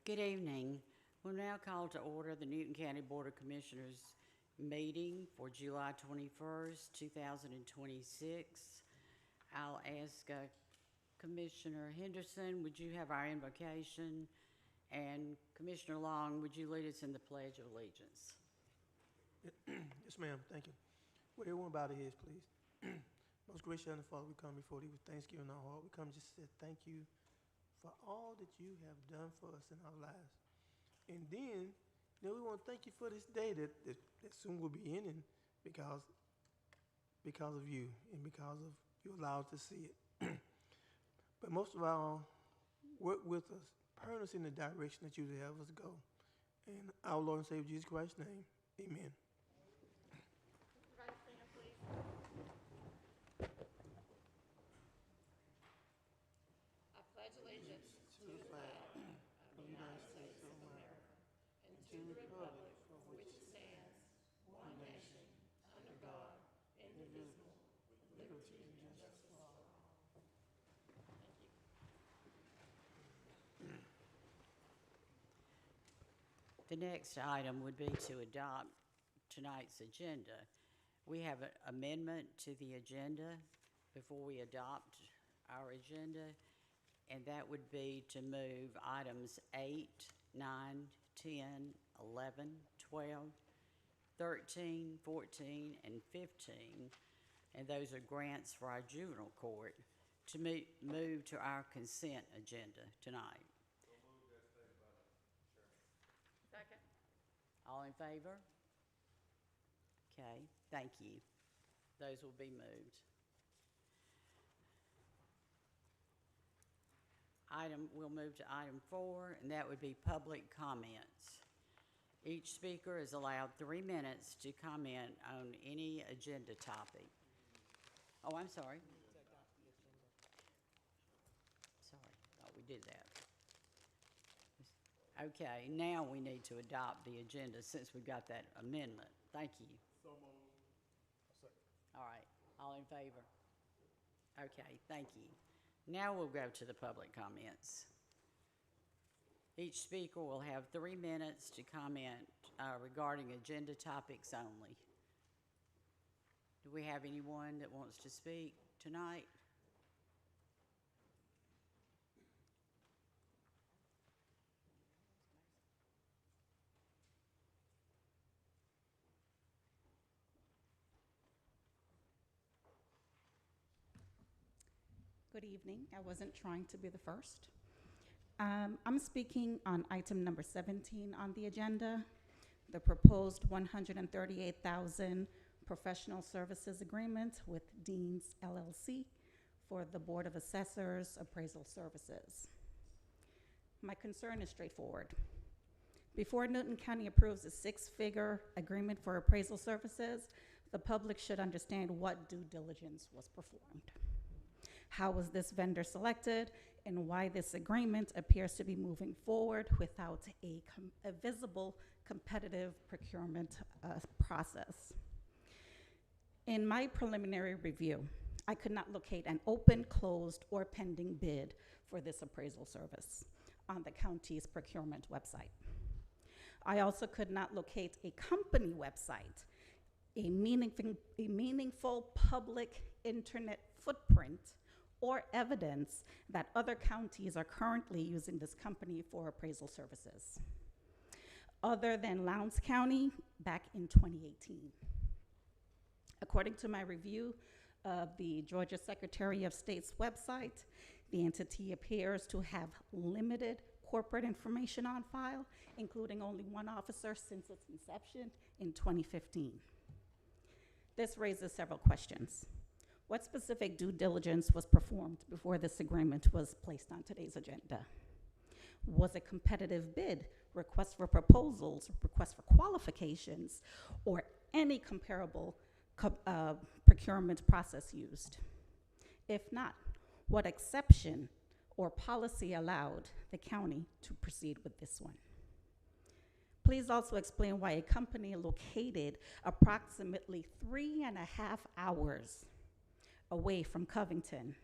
Good evening. We'll now call to order the Newton County Board of Commissioners meeting for July 21st, 2026. I'll ask Commissioner Henderson, would you have our invocation? And Commissioner Long, would you lead us in the Pledge of Allegiance? Yes, ma'am. Thank you. Would everyone bow their heads, please? Most gracious Heavenly Father, we come before thee with thanksgiving in our heart. We come just to say thank you for all that you have done for us in our lives. And then we want to thank you for this day that soon will be ending because of you and because of you allowed us to see it. But most of all, work with us, turn us in the direction that you would have us go. In our Lord and Savior Jesus Christ's name, amen. Right, stand, please. I pledge allegiance to the flag of the United States of America and to the republic for which it stands, one nation, under God, indivisible, with liberty and justice for all. Thank you. The next item would be to adopt tonight's agenda. We have an amendment to the agenda before we adopt our agenda, and that would be to move items 8, 9, 10, 11, 12, 13, 14, and 15, and those are grants for our juvenile court, to move to our consent agenda tonight. Second. All in favor? Okay, thank you. Those will be moved. We'll move to item 4, and that would be public comments. Each speaker is allowed 3 minutes to comment on any agenda topic. Oh, I'm sorry. Sorry, thought we did that. Okay, now we need to adopt the agenda since we got that amendment. Thank you. So moved. All right, all in favor? Okay, thank you. Now we'll go to the public comments. Each speaker will have 3 minutes to comment regarding agenda topics only. Do we have anyone that wants to speak tonight? Good evening. I wasn't trying to be the first. I'm speaking on item number 17 on the agenda, the proposed $138,000 professional services agreement with Dean's LLC for the Board of Assessors Appraisal Services. My concern is straightforward. Before Newton County approves a 6-figure agreement for appraisal services, the public should understand what due diligence was performed. How was this vendor selected, and why this agreement appears to be moving forward without a visible competitive procurement process. In my preliminary review, I could not locate an open, closed, or pending bid for this appraisal service on the county's procurement website. I also could not locate a company website, a meaningful public internet footprint, or evidence that other counties are currently using this company for appraisal services, other than Lowndes County back in 2018. According to my review of the Georgia Secretary of State's website, the entity appears to have limited corporate information on file, including only one officer since its inception in 2015. This raises several questions. What specific due diligence was performed before this agreement was placed on today's agenda? Was a competitive bid, request for proposals, request for qualifications, or any comparable procurement process used? If not, what exception or policy allowed the county to proceed with this one? Please also explain why a company located approximately 3.5 hours away from Covington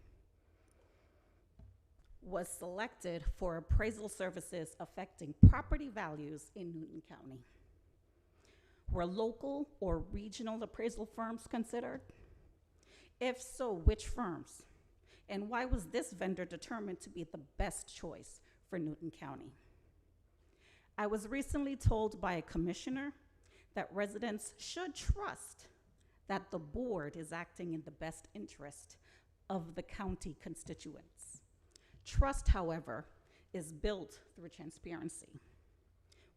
was selected for appraisal services affecting property values in Newton County. Were local or regional appraisal firms considered? If so, which firms? And why was this vendor determined to be the best choice for Newton County? I was recently told by a commissioner that residents should trust that the board is acting in the best interest of the county constituents. Trust, however, is built through transparency.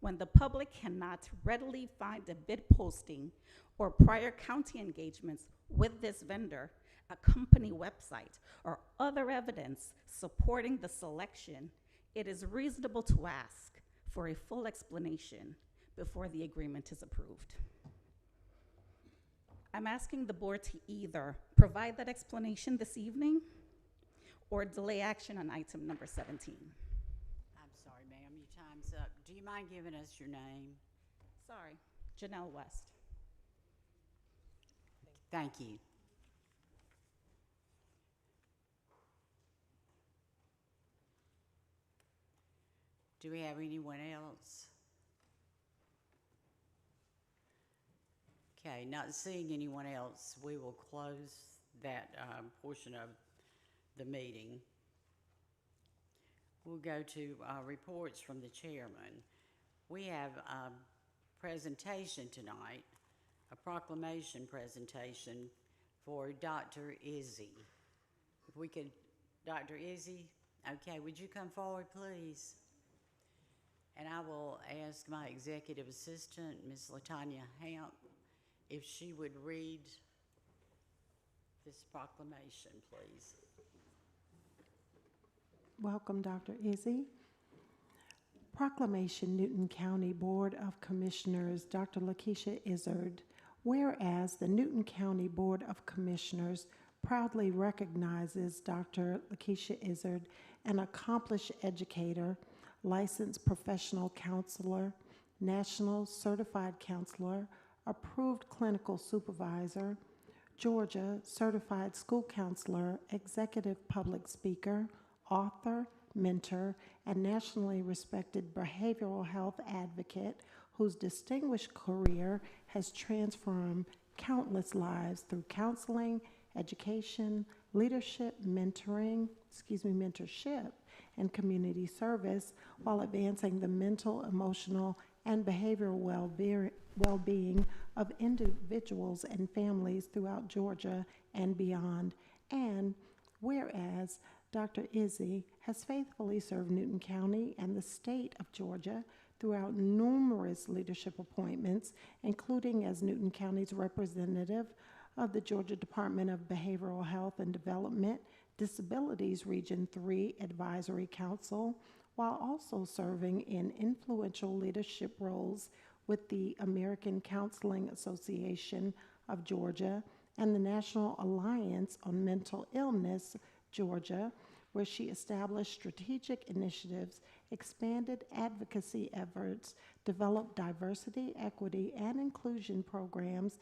When the public cannot readily find a bid posting or prior county engagements with this vendor, a company website, or other evidence supporting the selection, it is reasonable to ask for a full explanation before the agreement is approved. I'm asking the board to either provide that explanation this evening or delay action on item number 17. I'm sorry, ma'am, your time's up. Do you mind giving us your name? Sorry, Janelle West. Thank you. Do we have anyone else? Okay, not seeing anyone else, we will close that portion of the meeting. We'll go to reports from the chairman. We have a presentation tonight, a proclamation presentation for Dr. Izzy. If we could, Dr. Izzy, okay, would you come forward, please? And I will ask my executive assistant, Ms. LaTanya Hamp, if she would read this proclamation, please. Welcome, Dr. Izzy. Proclamation, Newton County Board of Commissioners, Dr. Lakeisha Izzard. Whereas the Newton County Board of Commissioners proudly recognizes Dr. Lakeisha Izzard, an accomplished educator, licensed professional counselor, national certified counselor, approved clinical supervisor, Georgia certified school counselor, executive public speaker, author, mentor, and nationally respected behavioral health advocate whose distinguished career has transformed countless lives through counseling, education, leadership, mentorship, and community service while advancing the mental, emotional, and behavioral well-being of individuals and families throughout Georgia and beyond. And whereas Dr. Izzy has faithfully served Newton County and the state of Georgia throughout numerous leadership appointments, including as Newton County's representative of the Georgia Department of Behavioral Health and Development, Disabilities Region 3 Advisory Council, while also serving in influential leadership roles with the American Counseling Association of Georgia and the National Alliance on Mental Illness, Georgia, where she established strategic initiatives, expanded advocacy efforts, developed diversity, equity, and inclusion programs,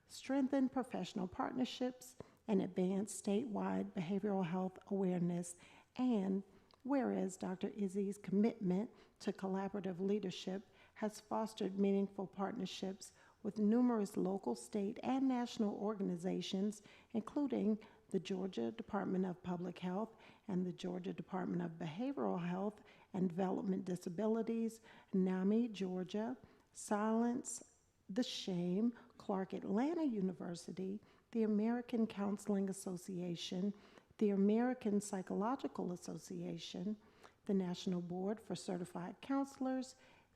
strengthened professional partnerships, and advanced statewide behavioral health awareness. And whereas Dr. Izzy's commitment to collaborative leadership has fostered meaningful partnerships with numerous local, state, and national organizations, including the Georgia Department of Public Health and the Georgia Department of Behavioral Health and Development Disabilities, NAMI Georgia, Silence the Shame, Clark Atlanta University, the American Counseling Association, the American Psychological Association, the National Board for Certified Counselors,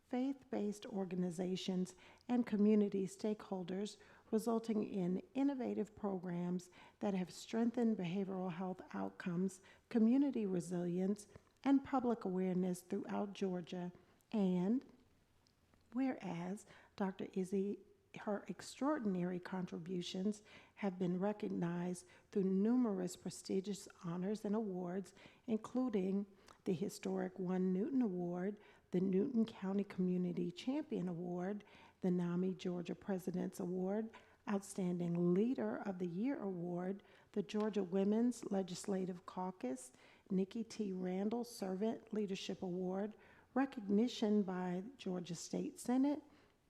faith-based organizations, and community stakeholders, resulting in innovative programs that have strengthened behavioral health outcomes, community resilience, and public awareness throughout Georgia. And whereas Dr. Izzy, her extraordinary contributions have been recognized through numerous prestigious honors and awards, including the historic One Newton Award, the Newton County Community Champion Award, the NAMI Georgia President's Award, Outstanding Leader of the Year Award, the Georgia Women's Legislative Caucus, Nikki T. Randall Servant Leadership Award, recognition by Georgia State Senate,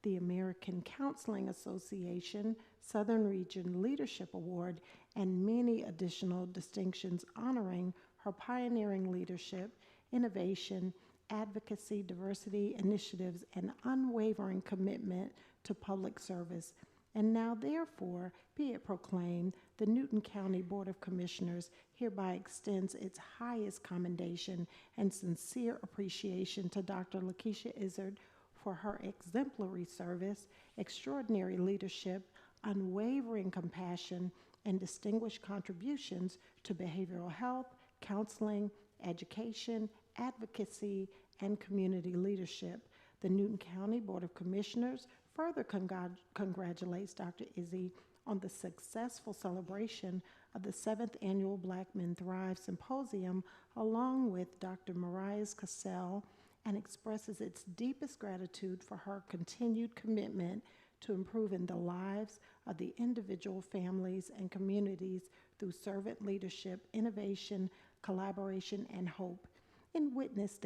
the American Counseling Association Southern Region Leadership Award, and many additional distinctions honoring her pioneering leadership, innovation, advocacy, diversity initiatives, and unwavering commitment to public service. And now, therefore, be it proclaimed, the Newton County Board of Commissioners hereby extends its highest commendation and sincere appreciation to Dr. Lakeisha Izzard for her exemplary service, extraordinary leadership, unwavering compassion, and distinguished contributions to behavioral health, counseling, education, advocacy, and community leadership. The Newton County Board of Commissioners further congratulates Dr. Izzy on the successful celebration of the 7th Annual Black Men Thrive Symposium, along with Dr. Mariah Cassell, and expresses its deepest gratitude for her continued commitment to improving the lives of the individual, families, and communities through servant leadership, innovation, collaboration, and hope. In witness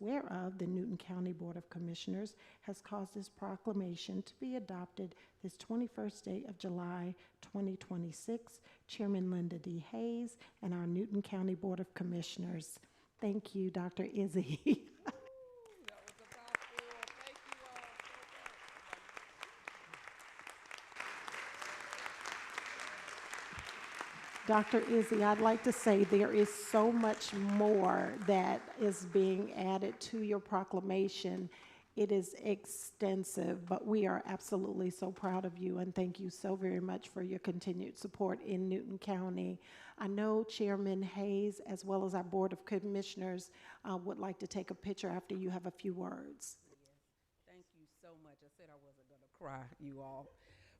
whereof, the Newton County Board of Commissioners has caused this proclamation to be adopted this 21st day of July, 2026. Chairman Linda D. Hayes and our Newton County Board of Commissioners. Thank you, Dr. Izzy. That was a mouthful. Thank you all so much. Dr. Izzy, I'd like to say there is so much more that is being added to your proclamation. It is extensive, but we are absolutely so proud of you, and thank you so very much for your continued support in Newton County. I know Chairman Hayes, as well as our Board of Commissioners, would like to take a picture after you have a few words. Yes, thank you so much. I said I wasn't going to cry, you all.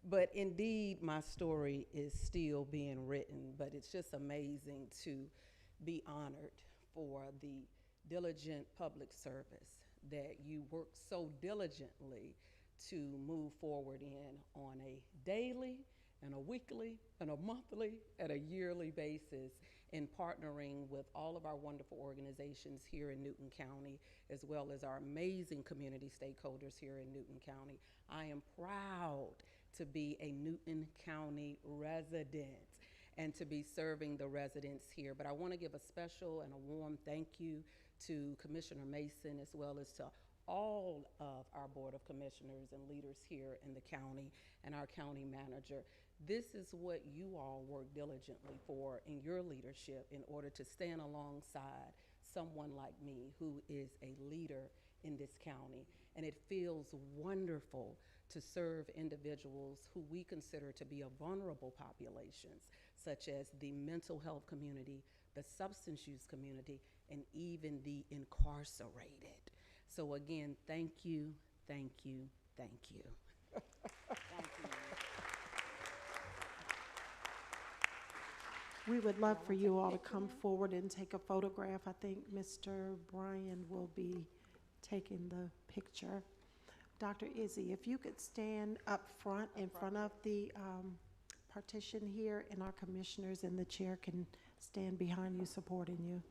But indeed, my story is still being written, but it's just amazing to be honored for the diligent public service that you work so diligently to move forward in on a daily and a weekly and a monthly and a yearly basis in partnering with all of our wonderful organizations here in Newton County, as well as our amazing community stakeholders here in Newton County. I am proud to be a Newton County resident and to be serving the residents here. But I want to give a special and a warm thank you to Commissioner Mason, as well as to all of our Board of Commissioners and leaders here in the county and our county manager. This is what you all work diligently for in your leadership in order to stand alongside someone like me who is a leader in this county. And it feels wonderful to serve individuals who we consider to be a vulnerable populations, such as the mental health community, the substance use community, and even the incarcerated. So again, thank you, thank you, thank you. Thank you. We would love for you all to come forward and take a photograph. I think Mr. Bryan will be taking the picture. Dr. Izzy, if you could stand up front in front of the partition here, and our commissioners and the chair can stand behind you, supporting you.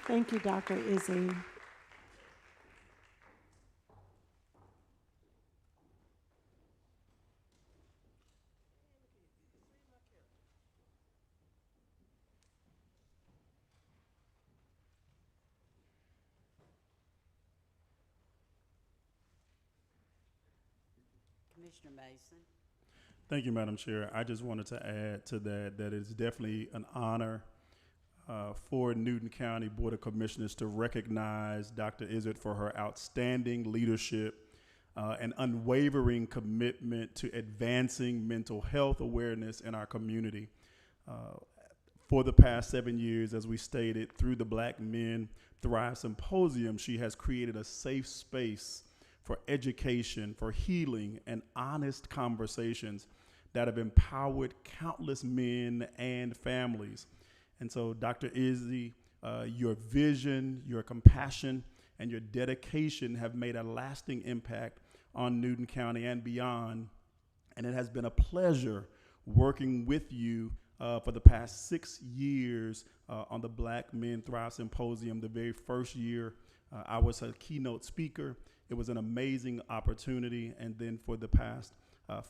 Thank you, Dr. Izzy. Commissioner Mason. Thank you, Madam Chair. I just wanted to add to that it's definitely an honor for Newton County Board of Commissioners to recognize Dr. Izzard for her outstanding leadership and unwavering commitment to advancing mental health awareness in our community. For the past 7 years, as we stated, through the Black Men Thrive Symposium, she has created a safe space for education, for healing, and honest conversations that have empowered countless men and families. And so, Dr. Izzy, your vision, your compassion, and your dedication have made a lasting impact on Newton County and beyond. And it has been a pleasure working with you for the past 6 years on the Black Men Thrive Symposium. The very first year, I was a keynote speaker. It was an amazing opportunity. And then for the past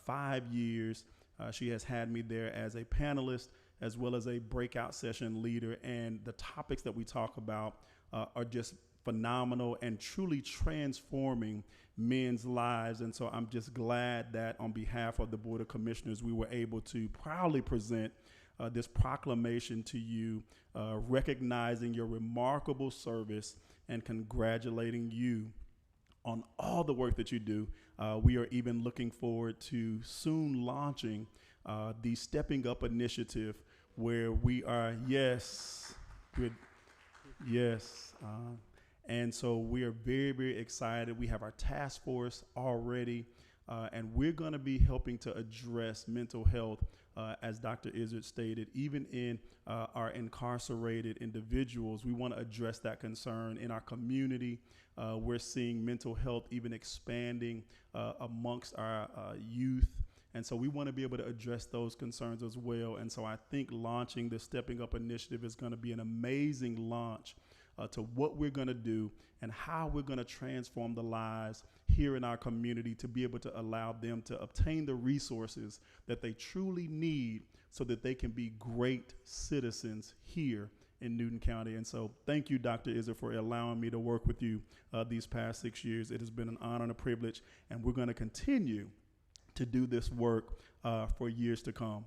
5 years, she has had me there as a panelist as well as a breakout session leader. And the topics that we talk about are just phenomenal and truly transforming men's lives. And so I'm just glad that on behalf of the Board of Commissioners, we were able to proudly present this proclamation to you, recognizing your remarkable service and congratulating you on all the work that you do. We are even looking forward to soon launching the Stepping Up initiative, where we are, and so we are very, very excited. We have our task force already, and we're going to be helping to address mental health, as Dr. Izzard stated, even in our incarcerated individuals. We want to address that concern in our community. We're seeing mental health even expanding amongst our youth. And so we want to be able to address those concerns as well. And so I think launching the Stepping Up initiative is going to be an amazing launch to what we're going to do and how we're going to transform the lives here in our community to be able to allow them to obtain the resources that they truly need so that they can be great citizens here in Newton County. And so thank you, Dr. Izzard, for allowing me to work with you these past 6 years. It has been an honor and a privilege, and we're going to continue to do this work for years to come.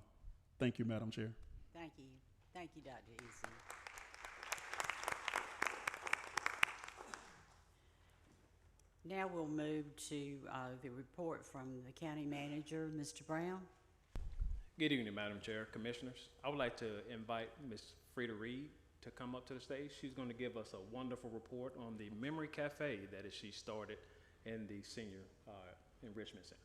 Thank you, Madam Chair. Thank you. Thank you, Dr. Eason. Now we'll move to the report from the county manager, Mr. Brown. Good evening, Madam Chair, Commissioners. I would like to invite Ms. Frida Reed to come up to the stage. She's going to give us a wonderful report on the Memory Cafe that she started in the Senior Enrichment Center.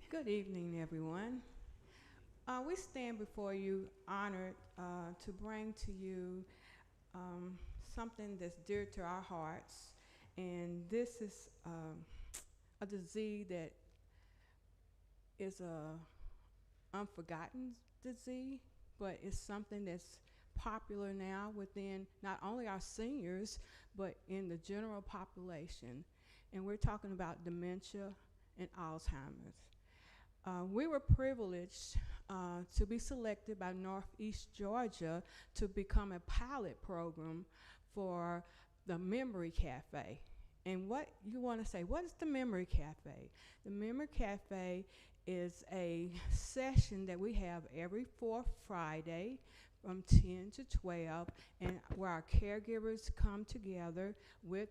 Good evening, everyone. We stand before you honored to bring to you something that's dear to our hearts. And this is a disease that is a unforgotten disease, but it's something that's popular now within not only our seniors, but in the general population. And we're talking about dementia and Alzheimer's. We were privileged to be selected by Northeast Georgia to become a pilot program for the Memory Cafe. And what you want to say, what is the Memory Cafe? The Memory Cafe is a session that we have every fourth Friday from 10 to 12, and where our caregivers come together with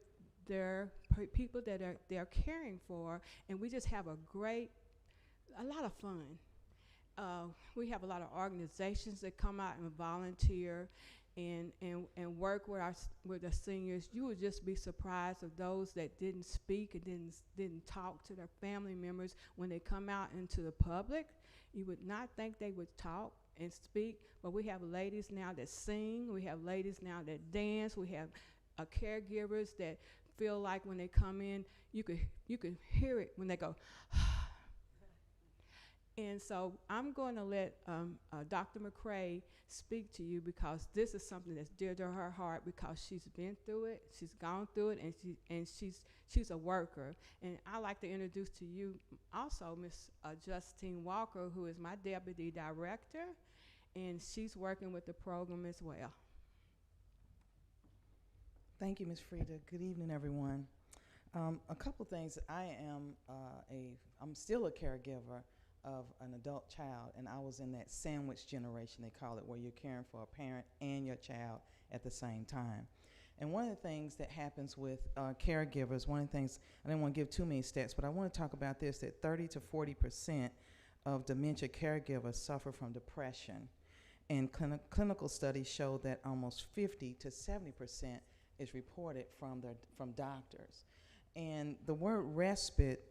their people that they're caring for, and we just have a lot of fun. We have a lot of organizations that come out and volunteer and work with the seniors. You would just be surprised of those that didn't speak and didn't talk to their family members when they come out into the public. You would not think they would talk and speak, but we have ladies now that sing. We have ladies now that dance. We have caregivers that feel like when they come in, you could hear it when they go. And so I'm going to let Dr. McCrae speak to you, because this is something that's dear to her heart, because she's been through it, she's gone through it, and she's a worker. And I'd like to introduce to you also Miss Justine Walker, who is my deputy director, and she's working with the program as well. Thank you, Ms. Frida. Good evening, everyone. A couple things. I'm still a caregiver of an adult child, and I was in that sandwich generation, they call it, where you're caring for a parent and your child at the same time. And one of the things that happens with caregivers, one of the things, I didn't want to give too many stats, but I want to talk about this, that 30 to 40% of dementia caregivers suffer from depression. And clinical studies show that almost 50 to 70% is reported from doctors. And the word respite,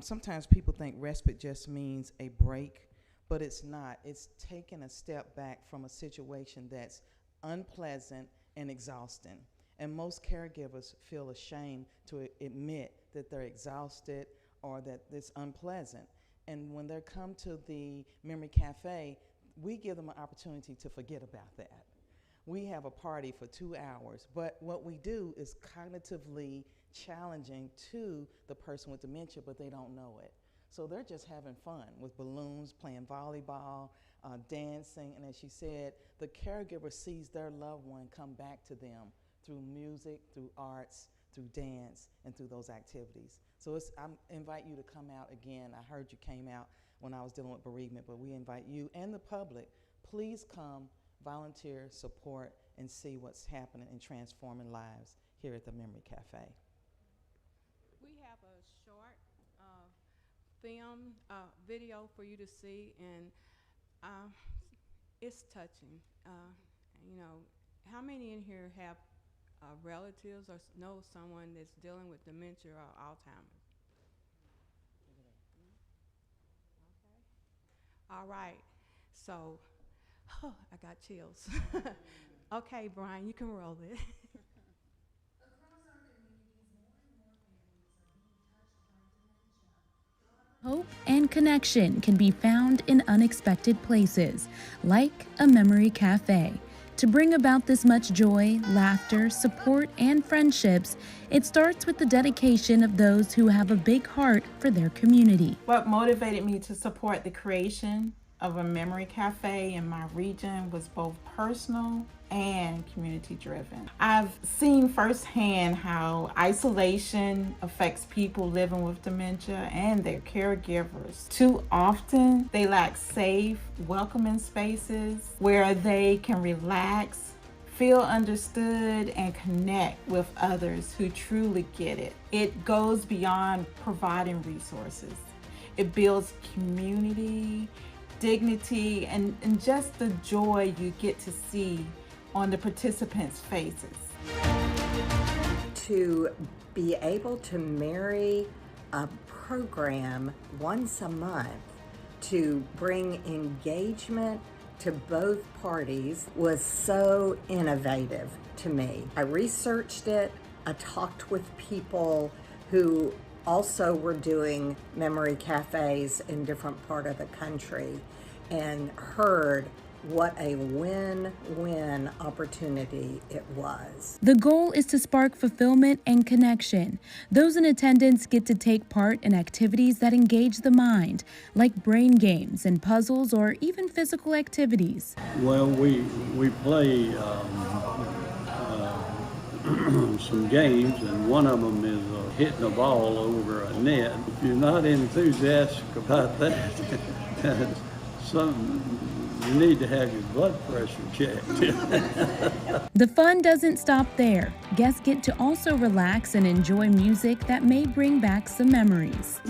sometimes people think respite just means a break, but it's not. It's taking a step back from a situation that's unpleasant and exhausting. And most caregivers feel ashamed to admit that they're exhausted or that it's unpleasant. And when they come to the Memory Cafe, we give them an opportunity to forget about that. We have a party for 2 hours, but what we do is cognitively challenging to the person with dementia, but they don't know it. So they're just having fun with balloons, playing volleyball, dancing, and as she said, the caregiver sees their loved one come back to them through music, through arts, through dance, and through those activities. So I invite you to come out again. I heard you came out when I was dealing with bereavement, but we invite you and the public, please come, volunteer, support, and see what's happening and transforming lives here at the Memory Cafe. We have a short film video for you to see, and it's touching. You know, how many in here have relatives or know someone that's dealing with dementia or Alzheimer's? Okay. All right. So, I got chills. Okay, Brian, you can roll it. Hope and connection can be found in unexpected places, like a memory cafe. To bring about this much joy, laughter, support, and friendships, it starts with the dedication of those who have a big heart for their community. What motivated me to support the creation of a memory cafe in my region was both personal and community driven. I've seen firsthand how isolation affects people living with dementia and their caregivers. Too often, they lack safe, welcoming spaces where they can relax, feel understood, and connect with others who truly get it. It goes beyond providing resources. It builds community, dignity, and just the joy you get to see on the participants' faces. To be able to marry a program once a month to bring engagement to both parties was so innovative to me. I researched it, I talked with people who also were doing memory cafes in different part of the country and heard what a win-win opportunity it was. The goal is to spark fulfillment and connection. Those in attendance get to take part in activities that engage the mind, like brain games and puzzles or even physical activities. Well, we play some games, and one of them is hitting a ball over a net. If you're not enthusiastic about that, you need to have your blood pressure checked. The fun doesn't stop there. Guests get to also relax and enjoy music that may bring back some memories.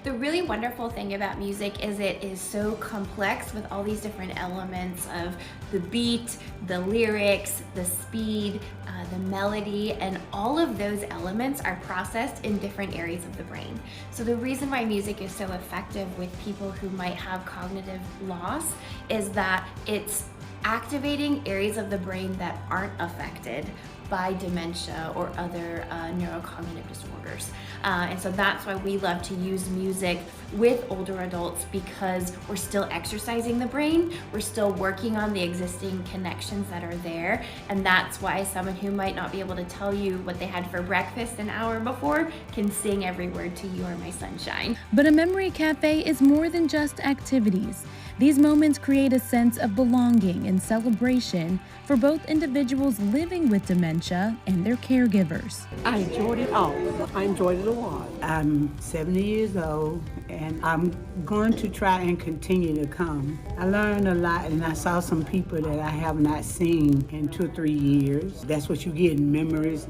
The really wonderful thing about music is it is so complex with all these different elements of the beat, the lyrics, the speed, the melody, and all of those elements are processed in different areas of the brain. So the reason why music is so effective with people who might have cognitive loss is that it's activating areas of the brain that aren't affected by dementia or other neurocognitive disorders. And so that's why we love to use music with older adults, because we're still exercising the brain, we're still working on the existing connections that are there, and that's why someone who might not be able to tell you what they had for breakfast an hour before can sing every word to You Are My Sunshine. But a memory cafe is more than just activities. These moments create a sense of belonging and celebration for both individuals living with dementia and their caregivers. I enjoyed it all. I enjoyed it a lot. I'm 70 years old, and I'm going to try and continue to come. I learned a lot, and I saw some people that I have not seen in 2 or 3 years. That's what you get in memories,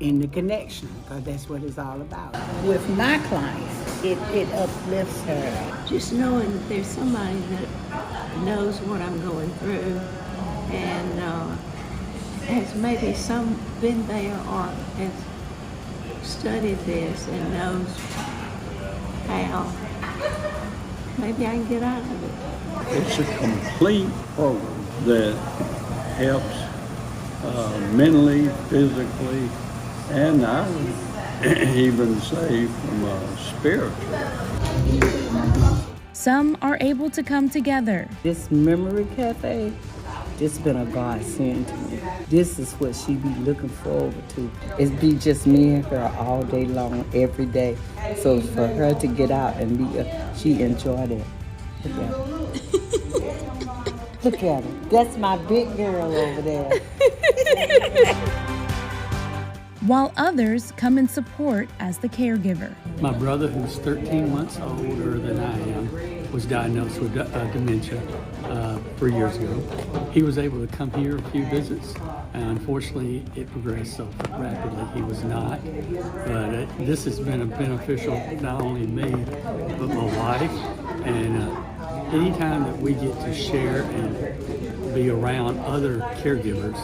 in the connection, because that's what it's all about. With my clients, it uplifts her. Just knowing that there's somebody that knows what I'm going through and has maybe some been there or has studied this and knows how maybe I can get out of it. It's a complete program that helps mentally, physically, and I would even say from spiritual. Some are able to come together. This memory cafe, it's been a godsend to me. This is what she be looking forward to. It's be just me and her all day long, every day. So for her to get out and be, she enjoyed it. Look at her. Look at her. That's my big girl over there. While others come in support as the caregiver. My brother, who's 13 months older than I am, was diagnosed with dementia 3 years ago. He was able to come here a few visits, and unfortunately it progressed so rapidly he was not. But this has been beneficial not only me, but my wife. And anytime that we get to share and be around other caregivers,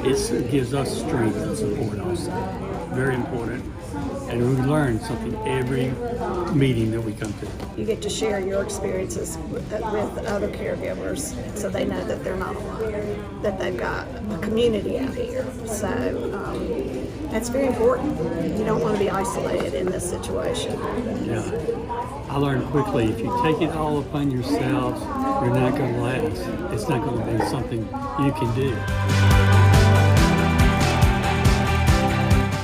it gives us strength and support also. Very important. And we learn something every meeting that we come to. You get to share your experiences with other caregivers so they know that they're not alone, that they've got a community out here. So that's very important. You don't want to be isolated in this situation. Yeah. I learned quickly, if you take it all upon yourselves, you're not going to last. It's not going to be something you can do.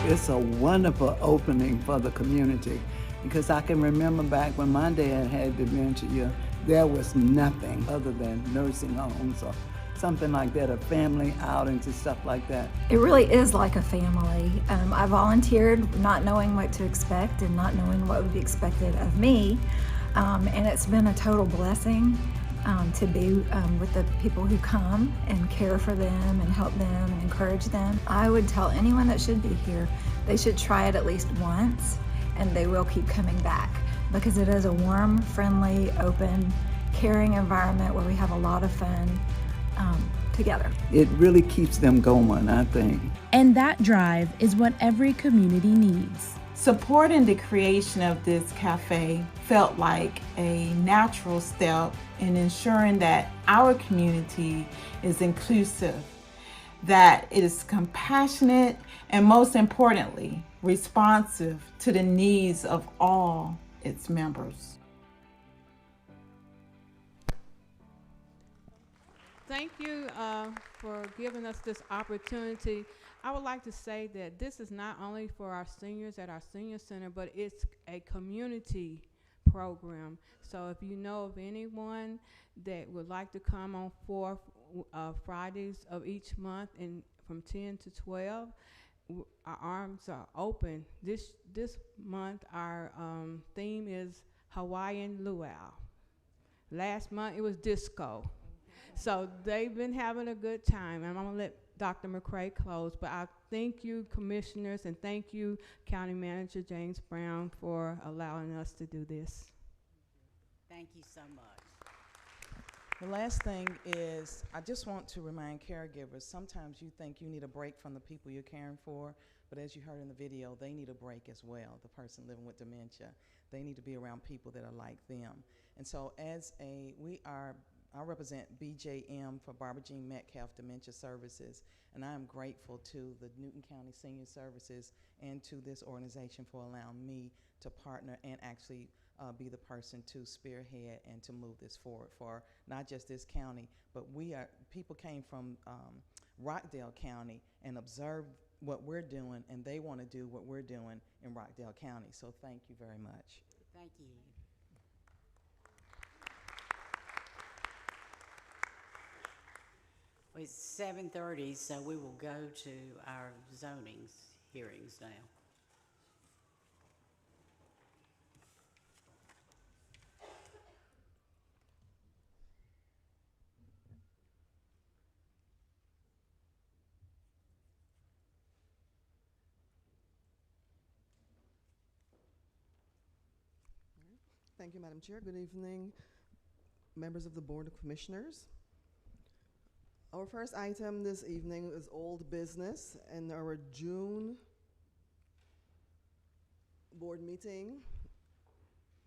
It's a wonderful opening for the community, because I can remember back when my dad had dementia, there was nothing other than nursing homes or something like that, a family outings and stuff like that. It really is like a family. I volunteered not knowing what to expect and not knowing what would be expected of me, and it's been a total blessing to be with the people who come and care for them and help them and encourage them. I would tell anyone that should be here, they should try it at least once, and they will keep coming back, because it is a warm, friendly, open, caring environment where we have a lot of fun together. It really keeps them going, I think. And that drive is what every community needs. Supporting the creation of this cafe felt like a natural step in ensuring that our community is inclusive, that it is compassionate, and most importantly, responsive to the needs of all its members. Thank you for giving us this opportunity. I would like to say that this is not only for our seniors at our senior center, but it's a community program. So if you know of anyone that would like to come on 4 Fridays of each month and from 10 to 12, our arms are open. This month our theme is Hawaiian Luau. Last month it was disco. So they've been having a good time, and I'm gonna let Dr. McCray close, but I thank you, commissioners, and thank you, County Manager James Brown, for allowing us to do this. Thank you so much. The last thing is, I just want to remind caregivers, sometimes you think you need a break from the people you're caring for, but as you heard in the video, they need a break as well, the person living with dementia. They need to be around people that are like them. And so we are I represent BJM for Barbara Jean Metcalf Dementia Services, and I am grateful to the Newton County Senior Services and to this organization for allowing me to partner and actually be the person to spearhead and to move this forward for not just this county, but people came from Rockdale County and observed what we're doing, and they want to do what we're doing in Rockdale County. So thank you very much. Thank you. Well, it's 7:30, so we will go to our zoning hearings now. Thank you, Madam Chair. Good evening, members of the Board of Commissioners. Our first item this evening is old business, and our June board meeting.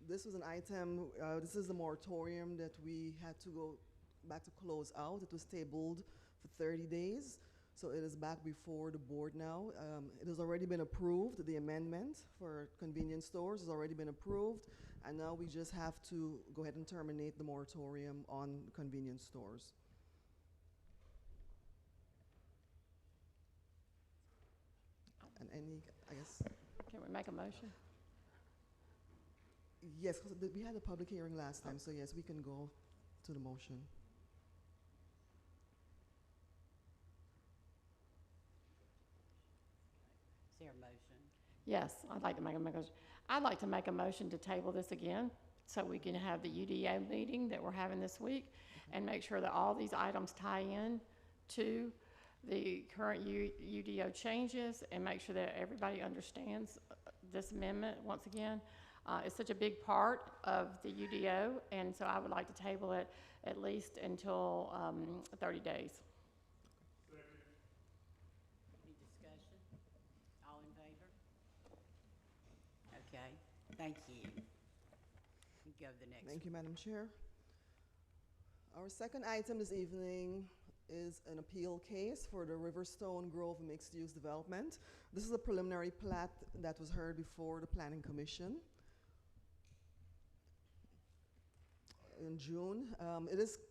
This was an item, this is the moratorium that we had to go back to close out. It was tabled for 30 days, so it is back before the board now. It has already been approved. The amendment for convenience stores has already been approved, and now we just have to go ahead and terminate the moratorium on convenience stores. And any, I guess. Can we make a motion? Yes, because we had a public hearing last time, so yes, we can go to the motion. Is there a motion? Yes, I'd like to make a motion. I'd like to make a motion to table this again so we can have the UDO meeting that we're having this week and make sure that all these items tie in to the current UDO changes and make sure that everybody understands this amendment once again. It's such a big part of the UDO, and so I would like to table it at least until 30 days. Any discussion? All in favor? Okay, thank you. You go to the next. Thank you, Madam Chair. Our second item this evening is an appeal case for the Riverstone Grove mixed-use development. This is a preliminary plat that was heard before the Planning Commission in June.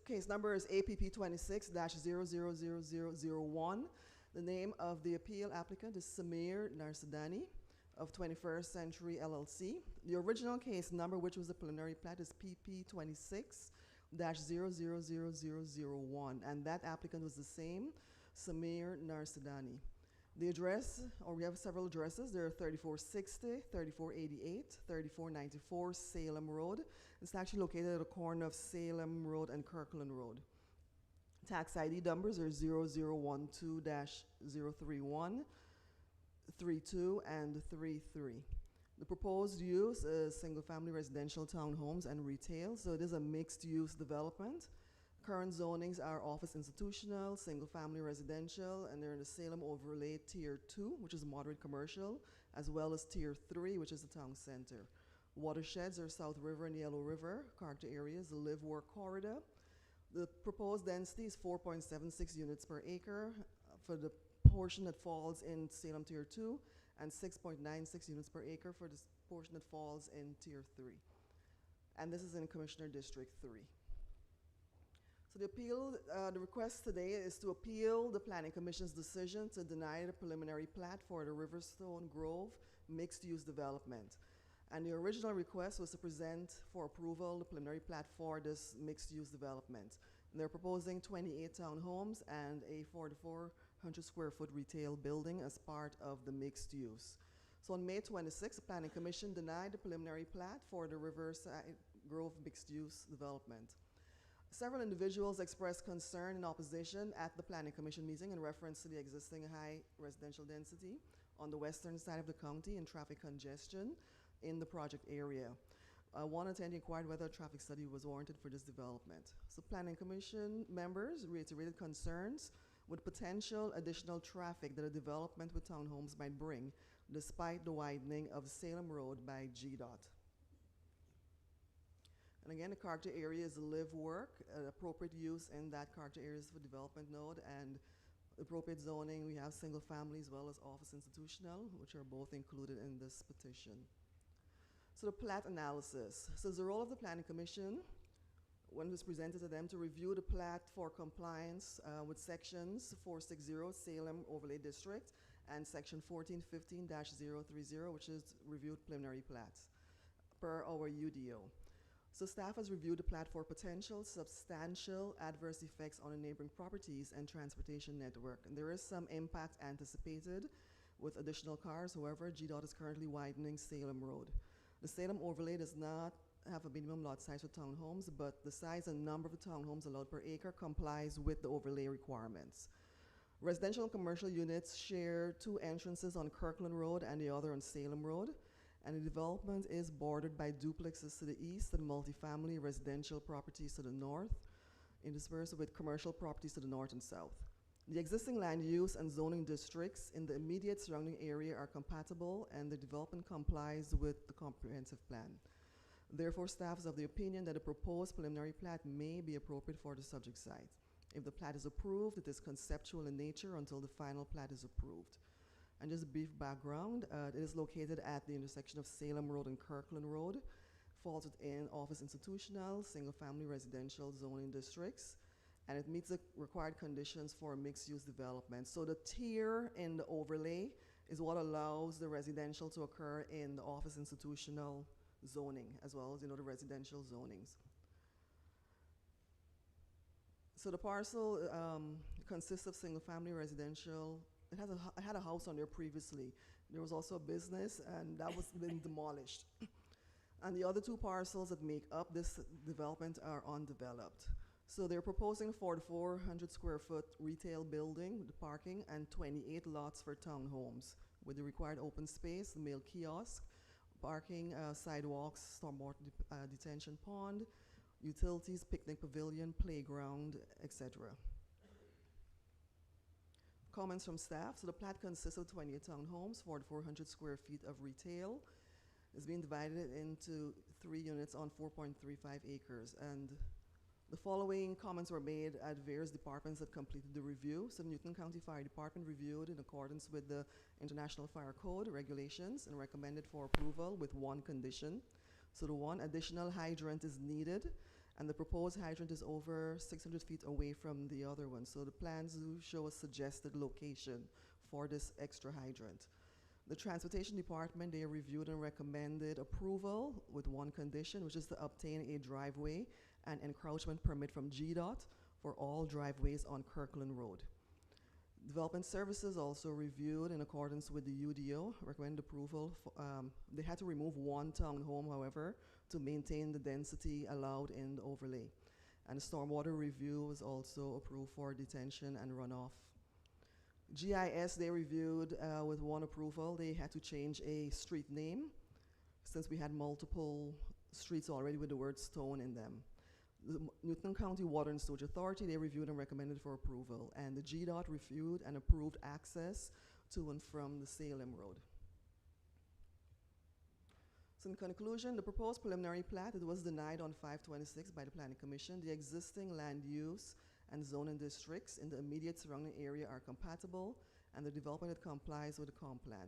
Case number is APP 26-000001. The name of the appeal applicant is Samir Narsadani of 21st Century LLC. The original case number, which was the preliminary plat, is PP 26-000001, and that applicant was the same, Samir Narsadani. The address, or we have several addresses. There are 3460, 3488, 3494 Salem Road. It's actually located at the corner of Salem Road and Kirkland Road. Tax ID numbers are 0012-031, 32, and 33. The proposed use is single-family residential townhomes and retail, so it is a mixed-use development. Current zonings are office institutional, single-family residential, and they're in the Salem Overlay Tier 2, which is moderate commercial, as well as Tier 3, which is the town center. Watersheds are South River and Yellow River. Character areas, the live-work corridor. The proposed density is 4.76 units per acre for the portion that falls in Salem Tier 2, and 6.96 units per acre for the portion that falls in Tier 3. And this is in Commissioner District 3. So the request today is to appeal the Planning Commission's decision to deny the preliminary plat for the Riverstone Grove mixed-use development. And the original request was to present for approval the preliminary plat for this mixed-use development. And they're proposing 28 townhomes and a 4,400 square foot retail building as part of the mixed use. So on May 26th, the Planning Commission denied the preliminary plat for the Riverside Grove mixed-use development. Several individuals expressed concern and opposition at the Planning Commission meeting in reference to the existing high residential density on the western side of the county and traffic congestion in the project area. One attendee inquired whether a traffic study was warranted for this development. So Planning Commission members reiterated concerns with potential additional traffic that a development with townhomes might bring, despite the widening of Salem Road by GDOT. And again, the character area is live work, appropriate use in that character areas for development node, and appropriate zoning, we have single family as well as office institutional, which are both included in this petition. So the plat analysis. So it's the role of the Planning Commission, when it was presented to them, to review the plat for compliance with sections 460 Salem Overlay District and section 1415-030, which is reviewed preliminary plats per our UDO. So staff has reviewed the plat for potential substantial adverse effects on the neighboring properties and transportation network. And there is some impact anticipated with additional cars. However, GDOT is currently widening Salem Road. The Salem overlay does not have a minimum lot size for townhomes, but the size and number of the townhomes allowed per acre complies with the overlay requirements. Residential and commercial units share two entrances on Kirkland Road and the other on Salem Road. And the development is bordered by duplexes to the east and multifamily residential properties to the north, interspersed with commercial properties to the north and south. The existing land use and zoning districts in the immediate surrounding area are compatible, and the development complies with the comprehensive plan. Therefore, staff is of the opinion that a proposed preliminary plat may be appropriate for the subject site. If the plat is approved, it is conceptual in nature until the final plat is approved. And just a brief background, it is located at the intersection of Salem Road and Kirkland Road, falls within office institutional, single-family residential zoning districts, and it meets the required conditions for mixed-use development. So the tier in the overlay is what allows the residential to occur in the office institutional zoning, as well as, the residential zonings. So the parcel consists of single-family residential. It had a house on there previously. There was also a business, and that was been demolished. And the other two parcels that make up this development are undeveloped. So they're proposing 4,400 square foot retail building with the parking and 28 lots for townhomes with the required open space, mail kiosk, parking, sidewalks, stormwater detention pond, utilities, picnic pavilion, playground, etc. Comments from staff. So the plat consists of 28 townhomes, 4,400 square feet of retail. It's being divided into 3 units on 4.35 acres. And the following comments were made at various departments that completed the review. So the Newton County Fire Department reviewed in accordance with the International Fire Code regulations and recommended for approval with one condition. So the one additional hydrant is needed, and the proposed hydrant is over 600 feet away from the other one. So the plans do show a suggested location for this extra hydrant. The Transportation Department, they reviewed and recommended approval with one condition, which is to obtain a driveway and encroachment permit from GDOT for all driveways on Kirkland Road. Development Services also reviewed in accordance with the UDO, recommended approval. They had to remove one townhome, however, to maintain the density allowed in the overlay. And the stormwater review was also approved for detention and runoff. GIS, they reviewed with one approval. They had to change a street name since we had multiple streets already with the word stone in them. The Newton County Water and Sewage Authority, they reviewed and recommended for approval. And the GDOT reviewed and approved access to and from the Salem Road. So in conclusion, the proposed preliminary plat, it was denied on 5/26 by the Planning Commission. The existing land use and zoning districts in the immediate surrounding area are compatible, and the development that complies with the comp plan.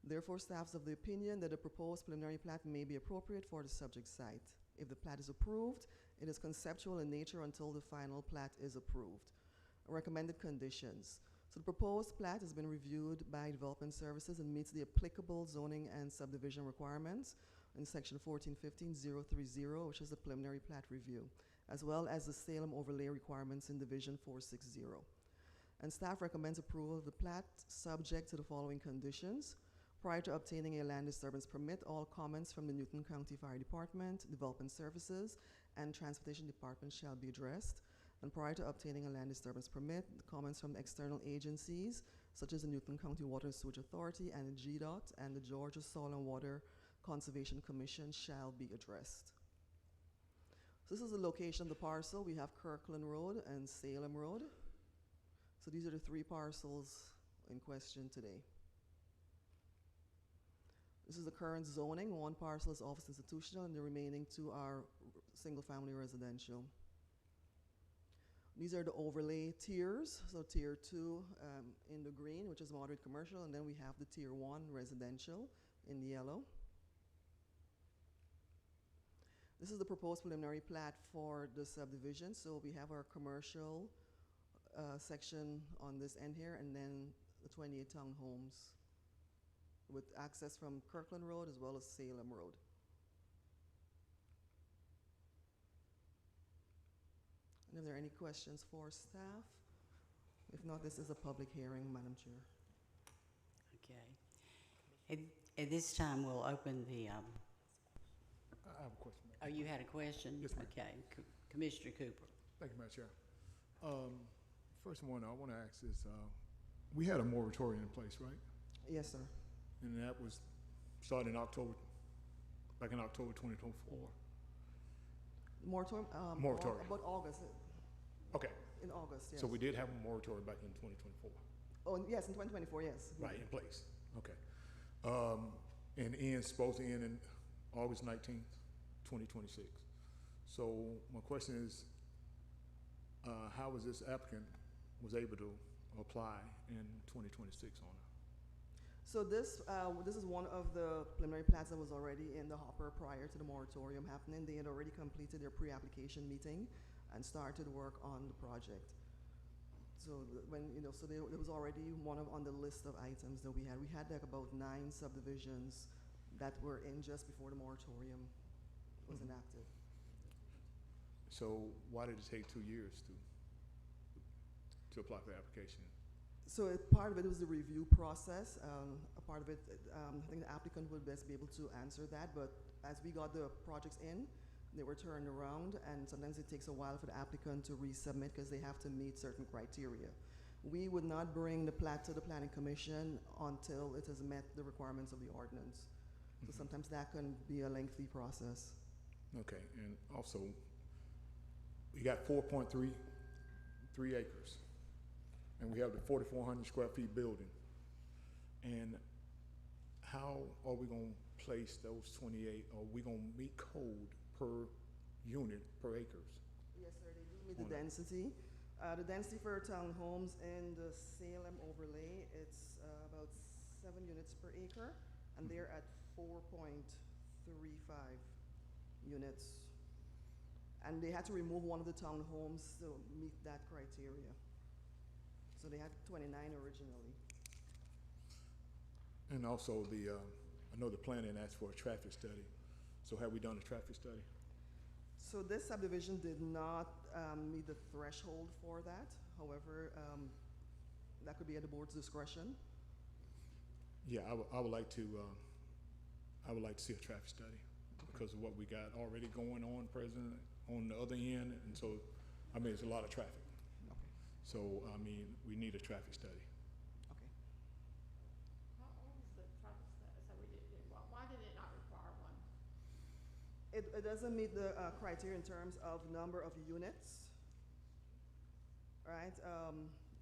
Therefore, staff is of the opinion that the proposed preliminary plat may be appropriate for the subject site. If the plat is approved, it is conceptual in nature until the final plat is approved. Recommended conditions. So the proposed plat has been reviewed by Development Services and meets the applicable zoning and subdivision requirements in section 1415-030, which is the preliminary plat review, as well as the Salem overlay requirements in division 460. And staff recommends approval of the plat subject to the following conditions. Prior to obtaining a land disturbance permit, all comments from the Newton County Fire Department, Development Services, and Transportation Department shall be addressed. And prior to obtaining a land disturbance permit, the comments from external agencies, such as the Newton County Water and Sewage Authority and the GDOT and the Georgia Soil and Water Conservation Commission shall be addressed. So this is the location of the parcel. We have Kirkland Road and Salem Road. So these are the 3 parcels in question today. This is the current zoning. 1 parcel is office institutional, and the remaining 2 are single-family residential. These are the overlay tiers. So tier 2 in the green, which is moderate commercial, and then we have the tier 1 residential in yellow. This is the proposed preliminary plat for the subdivision. So we have our commercial section on this end here, and then the 28 townhomes with access from Kirkland Road as well as Salem Road. And if there are any questions for staff? If not, this is a public hearing, Madam Chair. Okay. At this time, we'll open the, I have a question. oh, you had a question? Yes, ma'am. Okay. Commissioner Cooper. Thank you, Madam Chair. First one I want to ask is, we had a moratorium in place, right? Yes, sir. And that was started in October, back in October 2024. Moratorium? Moratorium. About August. Okay. In August, yes. So we did have a moratorium back in 2024. Oh, yes, in 2024, yes. Right, in place. Okay. And ends, supposed to end in August 19th, 2026. So my question is, how was this applicant was able to apply in 2026 on it? So this is one of the preliminary plats that was already in the hopper prior to the moratorium happening. They had already completed their pre-application meeting and started work on the project. So there was already on the list of items that we had. We had like about 9 subdivisions that were in just before the moratorium was enacted. So why did it take 2 years to apply for the application? So part of it was the review process. A part of it, I think the applicant would best be able to answer that, but as we got the projects in, they were turned around, and sometimes it takes a while for the applicant to resubmit because they have to meet certain criteria. We would not bring the plat to the Planning Commission until it has met the requirements of the ordinance. So sometimes that can be a lengthy process. Okay, and also, we got 4.3 acres. And we have the 4,400 square feet building. And how are we gonna place those 28? Are we gonna meet code per unit, per acres? Yes, sir, they do meet the density. The density for townhomes in the Salem overlay, it's about 7 units per acre, and they're at 4.35 units. And they had to remove one of the townhomes to meet that criteria. So they had 29 originally. And also I know the planning asked for a traffic study. So have we done a traffic study? So this subdivision did not meet the threshold for that. However, that could be at the board's discretion. Yeah, I would like to see a traffic study because of what we got already going on present on the other end. And so, I mean, it's a lot of traffic. So, I mean, we need a traffic study. Okay. How old is the traffic study? So why did it not require one? It doesn't meet the criteria in terms of number of units, right?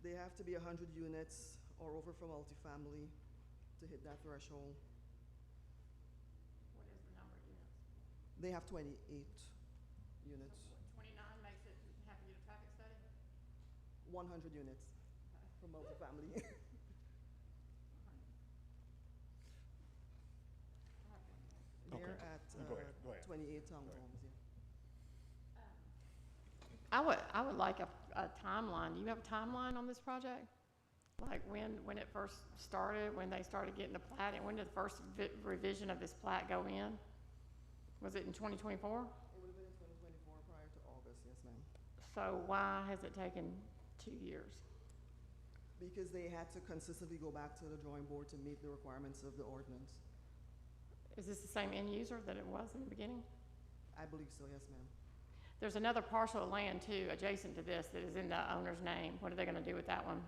They have to be 100 units or over for multifamily to hit that threshold. What is the number of units? They have 28 units. So 29 makes it have to get a traffic study? 100 units for multifamily. They're at Go ahead. 28 townhomes, yeah. I would like a timeline. Do you have a timeline on this project? Like when it first started, when they started getting the plat, and when did the first revision of this plat go in? Was it in 2024? It would have been in 2024 prior to August, yes, ma'am. So why has it taken 2 years? Because they had to consistently go back to the drawing board to meet the requirements of the ordinance. Is this the same end user that it was in the beginning? I believe so, yes, ma'am. There's another parcel of land too, adjacent to this, that is in the owner's name. What are they gonna do with that one?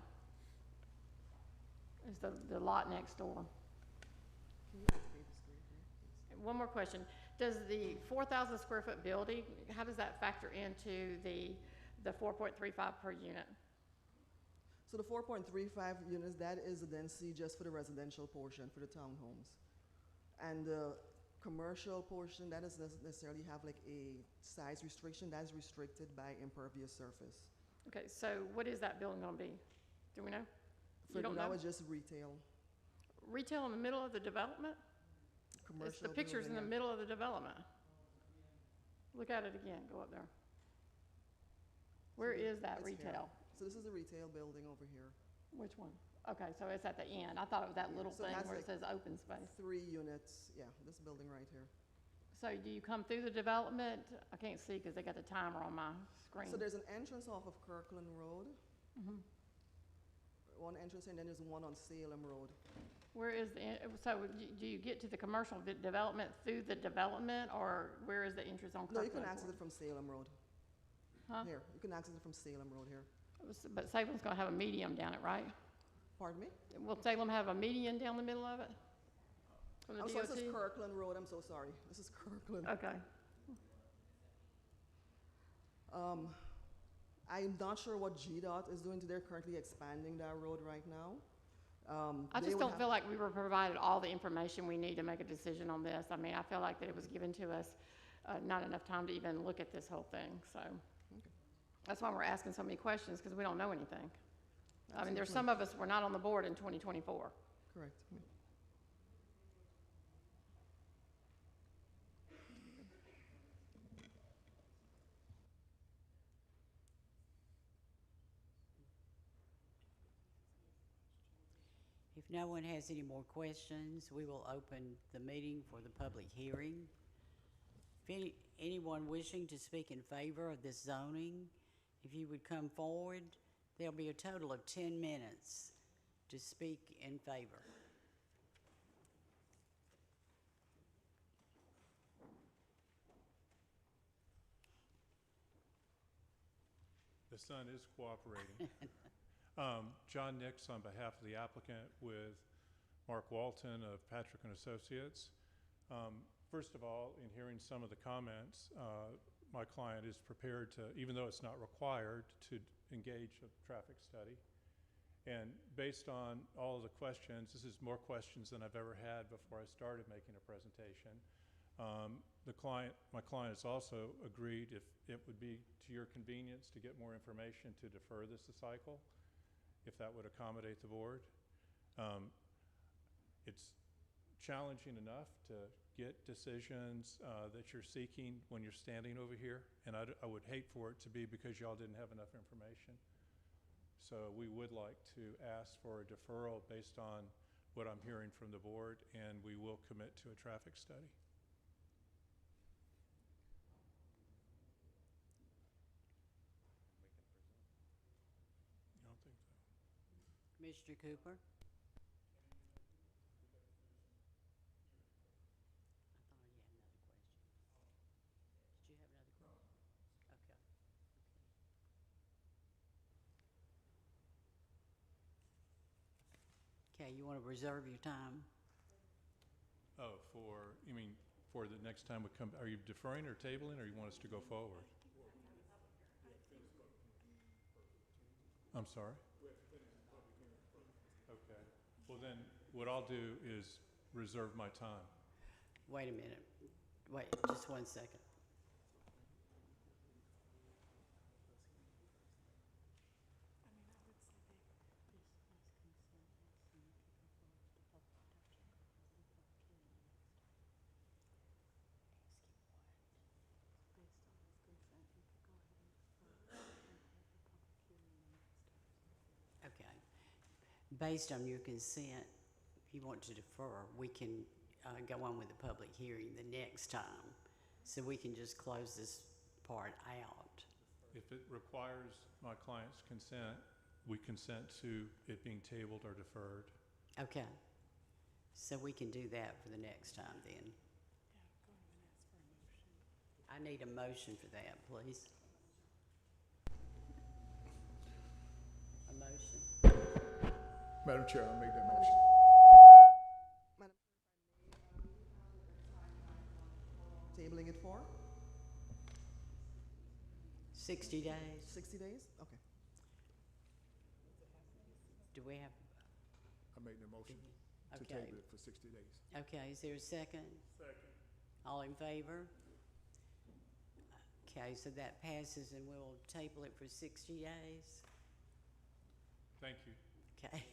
It's the lot next door. Can you activate the screen here, please? One more question. Does the 4,000 square foot building, how does that factor into the 4.35 per unit? So the 4.35 units, that is the density just for the residential portion, for the townhomes. And the Commercial portion, that doesn't necessarily have like a size restriction. That is restricted by impervious surface. Okay, so what is that building gonna be? Do we know? For You don't now, know? it's just retail. Retail in the middle of the development? Commercial It's the pictures in the building, middle of the development. Look at it again, go up there. Where is that it's here. retail? So this is the retail building over here. Which one? Okay, so it's at the end. I thought it was that little So it thing has where it like says open space. 3 units, yeah, this building right here. So do you come through the development? I can't see because they got the timer on my screen. So there's an entrance off of Kirkland Road, Mhm. one entrance, and then there's one on Salem Road. Where is so do you get to the commercial development through the development, or where is the entrance on No, Kirkland? you can access it from Salem Road. Huh? Here, you can access it from Salem Road here. But Salem's gonna have a medium down it, right? Pardon me? Will Salem have a median down the middle of it? From the I'm sorry, this is DOT? Kirkland Road, I'm so sorry. This is Kirkland. Okay. I'm not sure what GDOT is doing. They're currently expanding that road right now. I They just would don't have- feel like we were provided all the information we need to make a decision on this. I mean, I feel like that it was given to us, not enough time to even look at this whole thing, so. That's why we're asking so many questions, because we don't know anything. I mean, there's some of us were not on the board in 2024. Correct. If no one has any more questions, we will open the meeting for the public hearing. If anyone wishing to speak in favor of this zoning, if you would come forward, there'll be a total of 10 minutes to speak in favor. The sun is cooperating. John Nix on behalf of the applicant with Mark Walton of Patrick and Associates. First of all, in hearing some of the comments, my client is prepared to, even though it's not required, to engage a traffic study. And based on all of the questions, this is more questions than I've ever had before I started making a presentation. My client has also agreed, if it would be to your convenience to get more information, to defer this cycle, if that would accommodate the board. It's challenging enough to get decisions that you're seeking when you're standing over here, and I would hate for it to be because y'all didn't have enough information. So we would like to ask for a deferral based on what I'm hearing from the board, and we will commit to a traffic study. You don't think so? Commissioner Cooper? Okay, you want to reserve your time? Oh, you mean for the next time we come, are you deferring or tabling, or you want us to go forward? I'm sorry? Okay. Well then, what I'll do is reserve my time. Wait a minute. Wait, just 1 second. Okay. Based on your consent, if you want to defer, we can go on with the public hearing the next time, so we can just close this part out. If it requires my client's consent, we consent to it being tabled or deferred. Okay. So we can do that for the next time then. I need a motion for that, please. A motion? Madam Chair, I make that motion. Tabling it for? 60 days? 60 days? Okay. Do we have? I make the motion to Okay. table it for 60 days. Okay, is there a second? Second. All in favor? Okay, so that passes and we'll table it for 60 days. Thank you. Okay,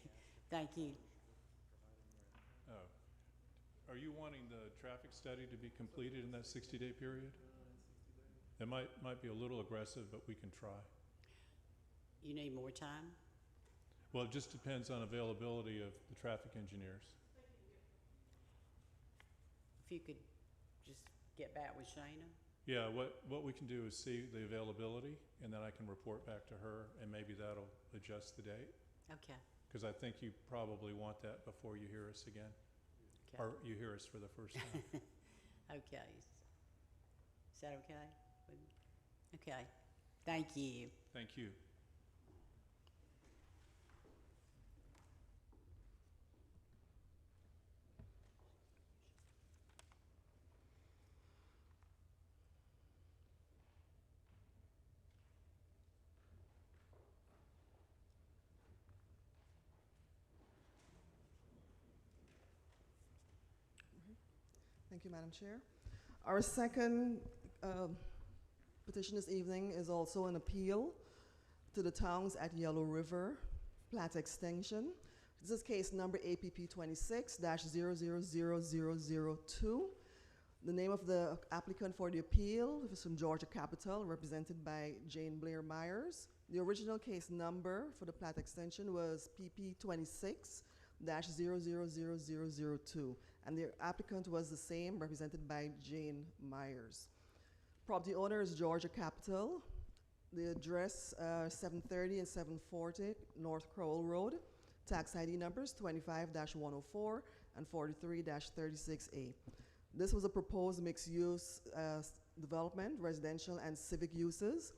thank you. Oh. Are you wanting the traffic study to be completed in that 60-day period? It might be a little aggressive, but we can try. You need more time? Well, it just depends on availability of the traffic engineers. If you could just get back with Shayna? Yeah, what we can do is see the availability, and then I can report back to her, and maybe that'll adjust the date. Okay. Because I think you probably want that before you hear us again. Okay. Or you hear us for the first time. Okay. Is that okay? Okay. Thank you. Thank you. Thank you, Madam Chair. Our second petition this evening is also an appeal to the towns at Yellow River Plat Extension. This is case number APP 26-000002. The name of the applicant for the appeal is from Georgia Capital, represented by Jane Blair Myers. The original case number for the Plat Extension was PP 26-000002. And the applicant was the same, represented by Jane Myers. Property owner is Georgia Capital. The address 730 and 740 North Crowell Road. Tax ID numbers 25-104 and 43-36A. This was a proposed mixed-use development, residential and civic uses.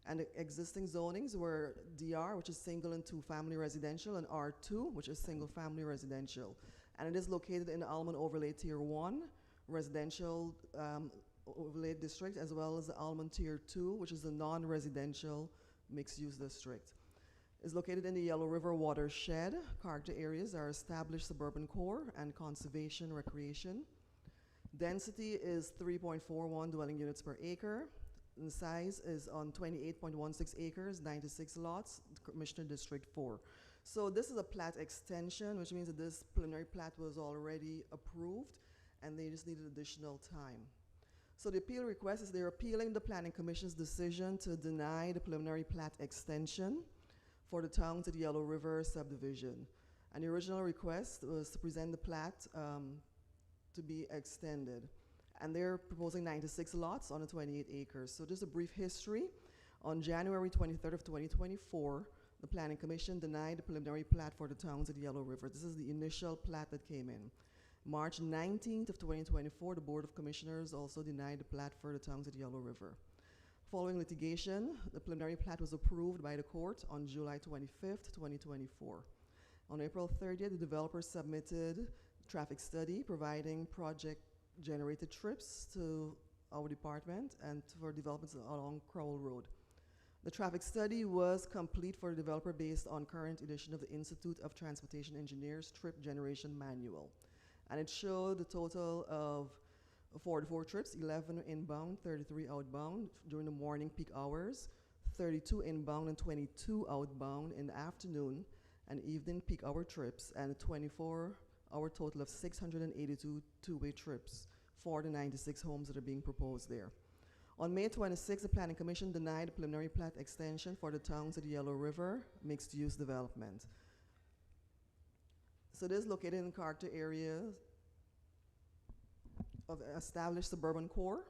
And the existing zonings were DR, which is single and two-family residential, and R2, which is single-family residential. And it is located in the Almond Overlay Tier 1 residential overlay district, as well as the Almond Tier 2, which is a non-residential mixed-use district. It's located in the Yellow River watershed. Character areas are established suburban core and conservation recreation. Density is 3.41 dwelling units per acre. And the size is on 28.16 acres, 96 lots, Commissioner District 4. So this is a plat extension, which means that this preliminary plat was already approved, and they just needed additional time. So the appeal request is they're appealing the Planning Commission's decision to deny the preliminary plat extension for the town to the Yellow River subdivision. And the original request was to present the plat to be extended. And they're proposing 96 lots on the 28 acres. So just a brief history. On January 23rd of 2024, the Planning Commission denied the preliminary plat for the towns of the Yellow River. This is the initial plat that came in. March 19th of 2024, the Board of Commissioners also denied the plat for the towns of the Yellow River. Following litigation, the preliminary plat was approved by the court on July 25th, 2024. On April 30th, the developer submitted traffic study providing project-generated trips to our department and for developments along Crowell Road. The traffic study was complete for the developer based on current edition of the Institute of Transportation Engineers Trip Generation Manual. And it showed a total of 44 trips, 11 inbound, 33 outbound during the morning peak hours, 32 inbound and 22 outbound in the afternoon and evening peak hour trips, and a 24-hour total of 682 two-way trips for the 96 homes that are being proposed there. On May 26th, the Planning Commission denied the preliminary plat extension for the towns of the Yellow River mixed-use development. So this is located in character areas of established suburban core,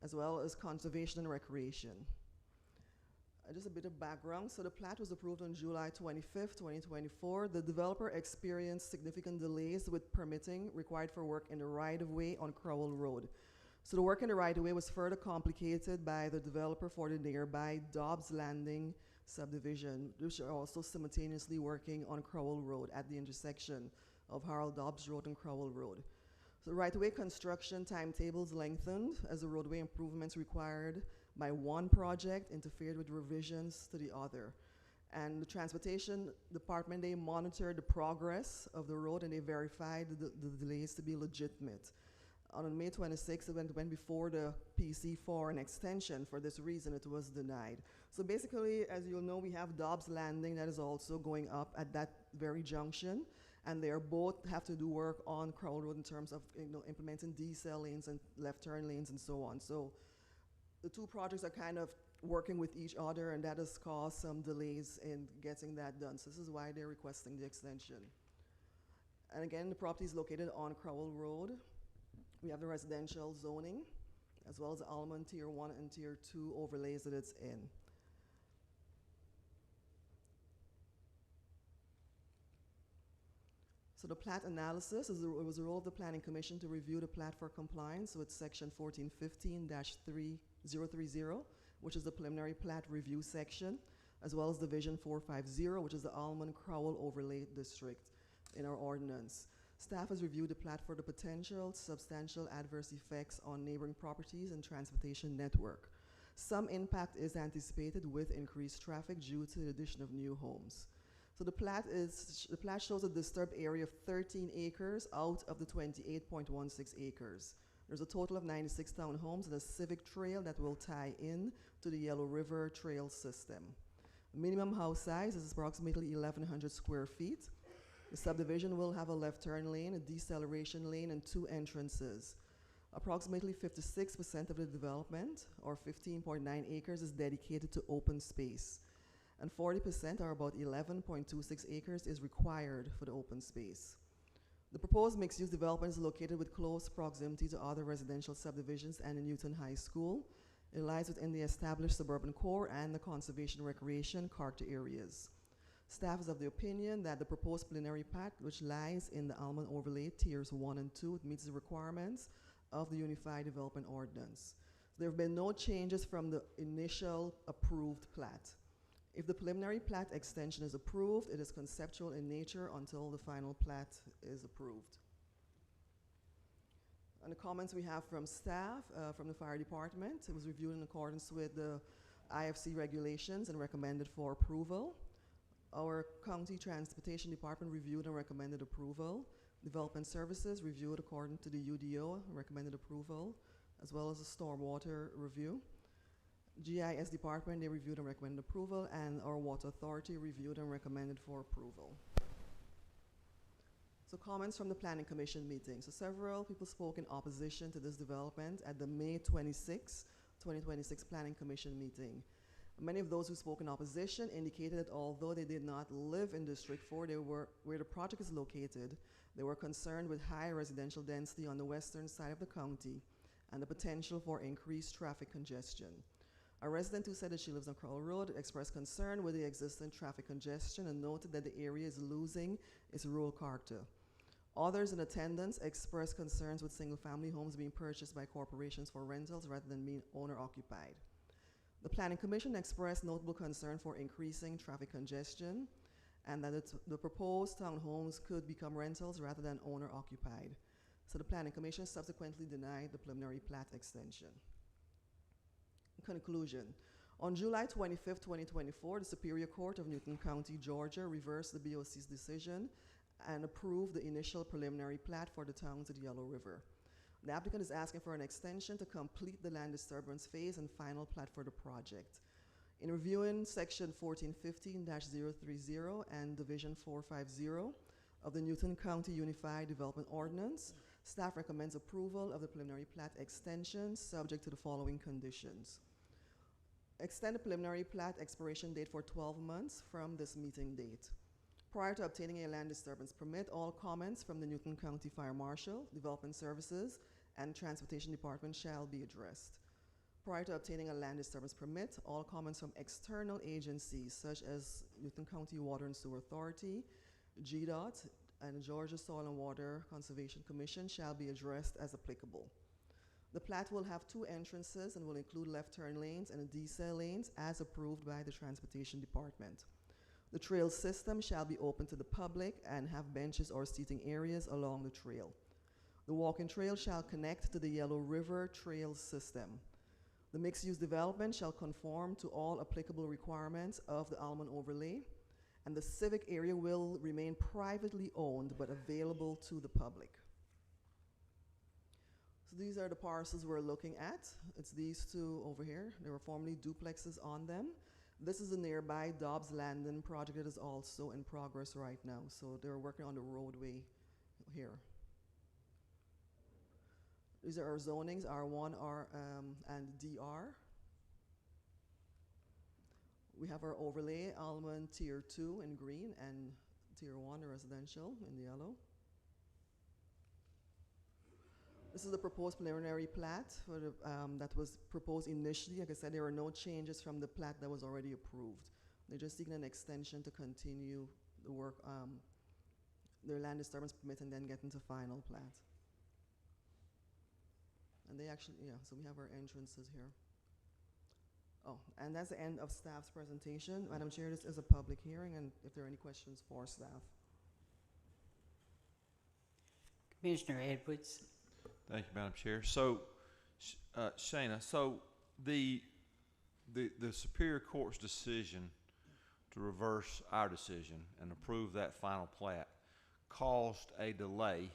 as well as conservation and recreation. Just a bit of background. So the plat was approved on July 25th, 2024. The developer experienced significant delays with permitting required for work in the right-of-way on Crowell Road. So the work in the right-of-way was further complicated by the developer for the nearby Dobbs Landing subdivision, which are also simultaneously working on Crowell Road at the intersection of Harold Dobbs Road and Crowell Road. So right-of-way construction timetables lengthened as the roadway improvements required by one project interfered with revisions to the other. And the transportation department, they monitored the progress of the road and they verified the delays to be legitimate. On May 26th, it went before the PC for an extension. For this reason, it was denied. So basically, as you'll know, we have Dobbs Landing that is also going up at that very junction, and they are both have to do work on Crowell Road in terms of implementing decel lanes and left turn lanes and so on. So the two projects are kind of working with each other, and that has caused some delays in getting that done. So this is why they're requesting the extension. And again, the property is located on Crowell Road. We have the residential zoning, as well as the Almond Tier 1 and Tier 2 overlays that it's in. So the plat analysis it was the role of the Planning Commission to review the plat for compliance with section 1415-3030, which is the preliminary plat review section, as well as division 450, which is the Almond Crowell Overlay District in our ordinance. Staff has reviewed the plat for the potential substantial adverse effects on neighboring properties and transportation network. Some impact is anticipated with increased traffic due to the addition of new homes. So the plat shows a disturbed area of 13 acres out of the 28.16 acres. There's a total of 96 townhomes and a civic trail that will tie in to the Yellow River Trail system. Minimum house size is approximately 1,100 square feet. The subdivision will have a left turn lane, a deceleration lane, and 2 entrances. Approximately 56% of the development, or 15.9 acres, is dedicated to open space. And 40%, or about 11.26 acres, is required for the open space. The proposed mixed-use development is located with close proximity to other residential subdivisions and the Newton High School. It lies within the established suburban core and the conservation recreation charter areas. Staff is of the opinion that the proposed preliminary plat, which lies in the Almond Overlay Tiers 1 and 2, meets the requirements of the Unified Development Ordinance. There have been no changes from the initial approved plat. If the preliminary plat extension is approved, it is conceptual in nature until the final plat is approved. And the comments we have from staff, from the fire department, it was reviewed in accordance with the IFC regulations and recommended for approval. Our county transportation department reviewed and recommended approval. Development services reviewed according to the UDO, recommended approval, as well as a stormwater review. GIS department, they reviewed and recommended approval, and our water authority reviewed and recommended for approval. So comments from the Planning Commission meeting. So several people spoke in opposition to this development at the May 26, 2026 Planning Commission meeting. Many of those who spoke in opposition indicated that although they did not live in District 4, they were, where the project is located, they were concerned with high residential density on the western side of the county and the potential for increased traffic congestion. A resident who said that she lives on Crowell Road expressed concern with the existing traffic congestion and noted that the area is losing its rural character. Others in attendance expressed concerns with single-family homes being purchased by corporations for rentals rather than being owner-occupied. The Planning Commission expressed notable concern for increasing traffic congestion and that the proposed townhomes could become rentals rather than owner-occupied. So the Planning Commission subsequently denied the preliminary plat extension. In conclusion, on July 25, 2024, the Superior Court of Newton County, Georgia reversed the BOC's decision and approved the initial preliminary plat for the towns at Yellow River. The applicant is asking for an extension to complete the land disturbance phase and final plat for the project. In reviewing section 1415-030 and division 450 of the Newton County Unified Development Ordinance, staff recommends approval of the preliminary plat extension subject to the following conditions. Extend the preliminary plat expiration date for 12 months from this meeting date. Prior to obtaining a land disturbance permit, all comments from the Newton County Fire Marshal, Development Services, and Transportation Department shall be addressed. Prior to obtaining a land disturbance permit, all comments from external agencies such as Newton County Water and Sewer Authority, GDOT, and Georgia Soil and Water Conservation Commission shall be addressed as applicable. The plat will have 2 entrances and will include left turn lanes and decel lanes as approved by the Transportation Department. The trail system shall be open to the public and have benches or seating areas along the trail. The walking trail shall connect to the Yellow River Trail system. The mixed-use development shall conform to all applicable requirements of the Almond Overlay, and the civic area will remain privately owned but available to the public. So these are the parcels we're looking at. It's these two over here. There were formerly duplexes on them. This is a nearby Dobbs Landing project that is also in progress right now. So they're working on the roadway here. These are our zonings, R1, and DR. We have our overlay, Almond Tier 2 in green and Tier 1 residential in yellow. This is the proposed preliminary plat for the, that was proposed initially. Like I said, there were no changes from the plat that was already approved. They're just seeking an extension to continue the work, their land disturbance permit, and then get into final plat. And they actually, yeah, so we have our entrances here. Oh, and that's the end of staff's presentation. Madam Chair, this is a public hearing, and if there are any questions for staff. Commissioner Edwards. Thank you, Madam Chair. So, Shana, so the Superior Court's decision to reverse our decision and approve that final plat caused a delay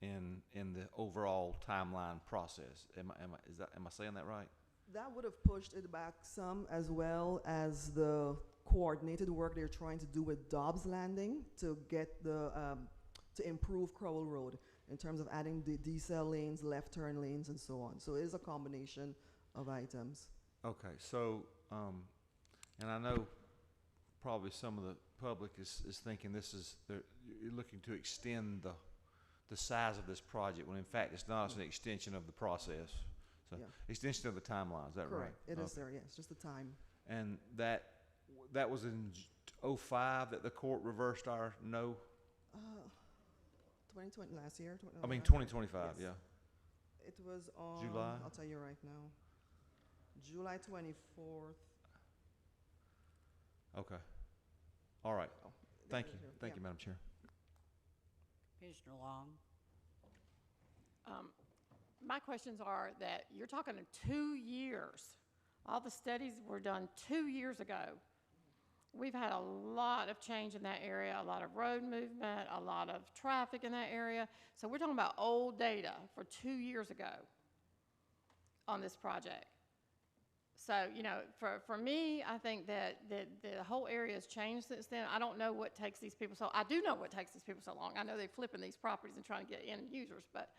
in the overall timeline process. Am I saying that right? That would have pushed it back some, as well as the coordinated work they're trying to do with Dobbs Landing to get the to improve Crowell Road in terms of adding the decel lanes, left turn lanes, and so on. So it is a combination of items. Okay, so and I know probably some of the public is thinking this is you're looking to extend the size of this project when in fact it's not. It's an extension of the process. So Yeah. extension of the timeline, is that right? Correct. It is there, yes, just the time. And that was in 05 that the court reversed our no? 2020, last year? I mean 2025, yes. yeah. It was on, July? I'll tell you right now, July 24th. Okay. All right. Oh, Thank you. here. Thank Yeah. you, Madam Chair. Commissioner Long. My questions are that you're talking 2 years. All the studies were done 2 years ago. We've had a lot of change in that area, a lot of road movement, a lot of traffic in that area. So we're talking about old data for 2 years ago on this project. So, you know, for me, I think that the whole area has changed since then. I don't know what takes these people I do know what takes these people so long. I know they're flipping these properties and trying to get end users, but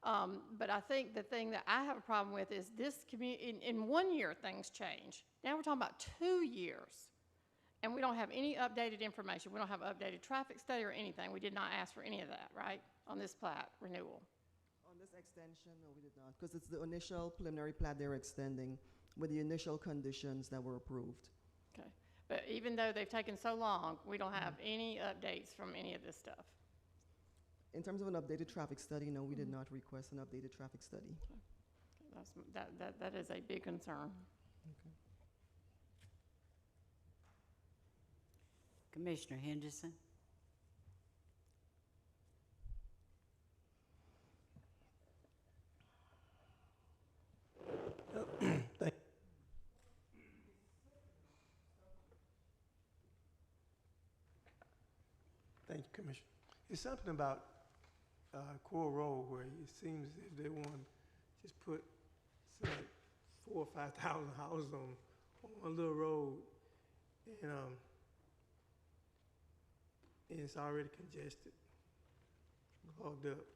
I think the thing that I have a problem with is this community, in 1 year things change. Now we're talking about 2 years. And we don't have any updated information. We don't have an updated traffic study or anything. We did not ask for any of that, right, on this plat renewal. On this extension, no, we did not, because it's the initial preliminary plat they're extending with the initial conditions that were approved. Okay. But even though they've taken so long, we don't have any updates from any of this stuff. In terms of an updated traffic study, no, we did not request an updated traffic study. That is a big concern. Okay. Commissioner Henderson. Thank you, Commissioner. It's something about Core Road where it seems as if they want to just put say, 4,000 or 5,000 houses on one little road, and it's already congested, clogged up.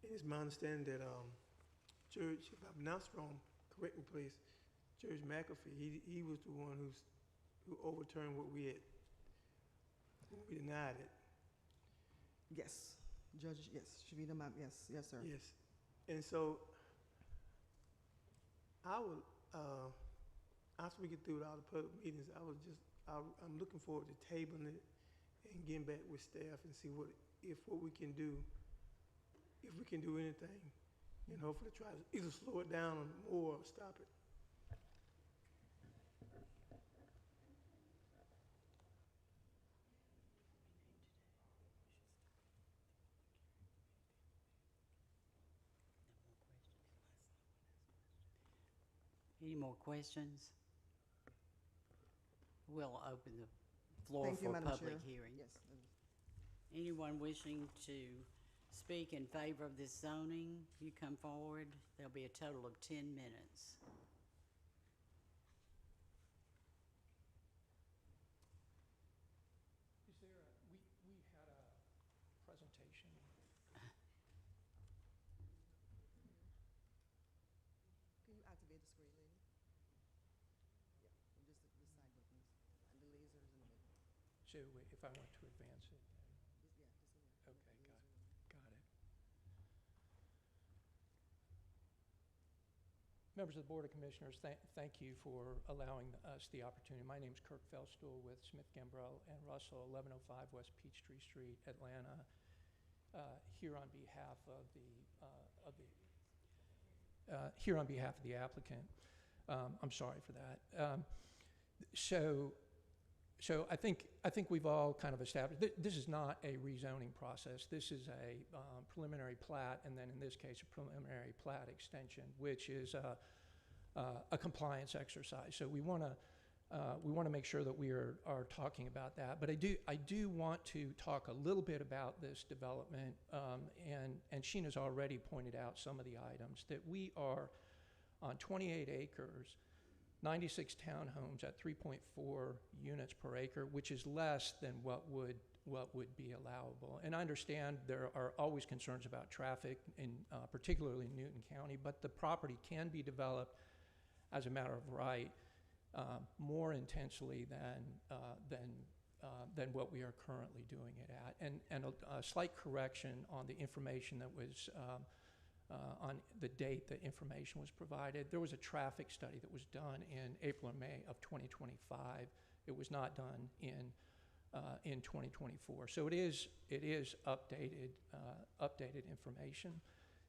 And it's my understanding that Judge, if I'm not wrong, correct me please, Judge McAfee, he was the one who overturned what we had. We denied it. Yes, Judge, yes, Shavita, ma'am, yes, sir. Yes, and so I would, after we get through with all the public meetings, I'm looking forward to tabling it and getting back with staff and see what we can do, if we can do anything, and hopefully try to either slow it down or stop it. Any more questions? We'll open the floor Thank you, for Madam public Chair. hearing. Yes. Anyone wishing to speak in favor of this zoning, you come forward. There'll be a total of 10 minutes. Is there a, we had a presentation. Can you activate the screen, lady? Yeah, and just the side buttons and the lasers in the middle. So if I want to advance it, then, Yeah, just in there. okay, got it. Members of the Board of Commissioners, thank you for allowing us the opportunity. My name is Kirk Felstool with Smith, Gambrell, and Russell, 1105 West Peachtree Street, Atlanta, here on behalf of the applicant. I'm sorry for that. So I think we've all kind of established this is not a rezoning process. This is a preliminary plat, and then in this case, a preliminary plat extension, which is a compliance exercise. So we want to make sure that we are talking about that. But I do want to talk a little bit about this development, and Sheena's already pointed out some of the items that we are on 28 acres. 96 townhomes at 3.4 units per acre, which is less than what would be allowable. And I understand there are always concerns about traffic, particularly in Newton County, but the property can be developed as a matter of right more intensely than what we are currently doing it at. And a slight correction on the information that was on the date that information was provided. There was a traffic study that was done in April or May of 2025. It was not done in 2024. So it is updated information.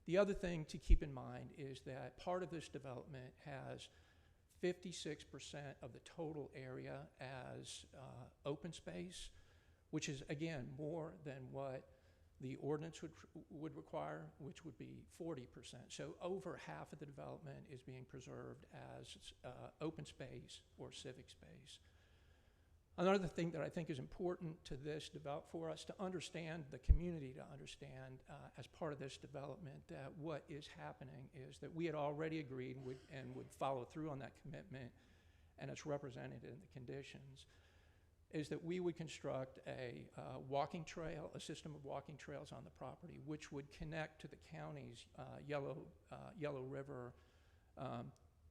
The other thing to keep in mind is that part of this development has 56% of the total area as open space, which is again more than what the ordinance would require, which would be 40%. So over half of the development is being preserved as open space or civic space. Another thing that I think is important to this for us to understand, the community to understand as part of this development, that what is happening is that we had already agreed and would follow through on that commitment, and it's represented in the conditions, is that we would construct a walking trail, a system of walking trails on the property, which would connect to the county's Yellow River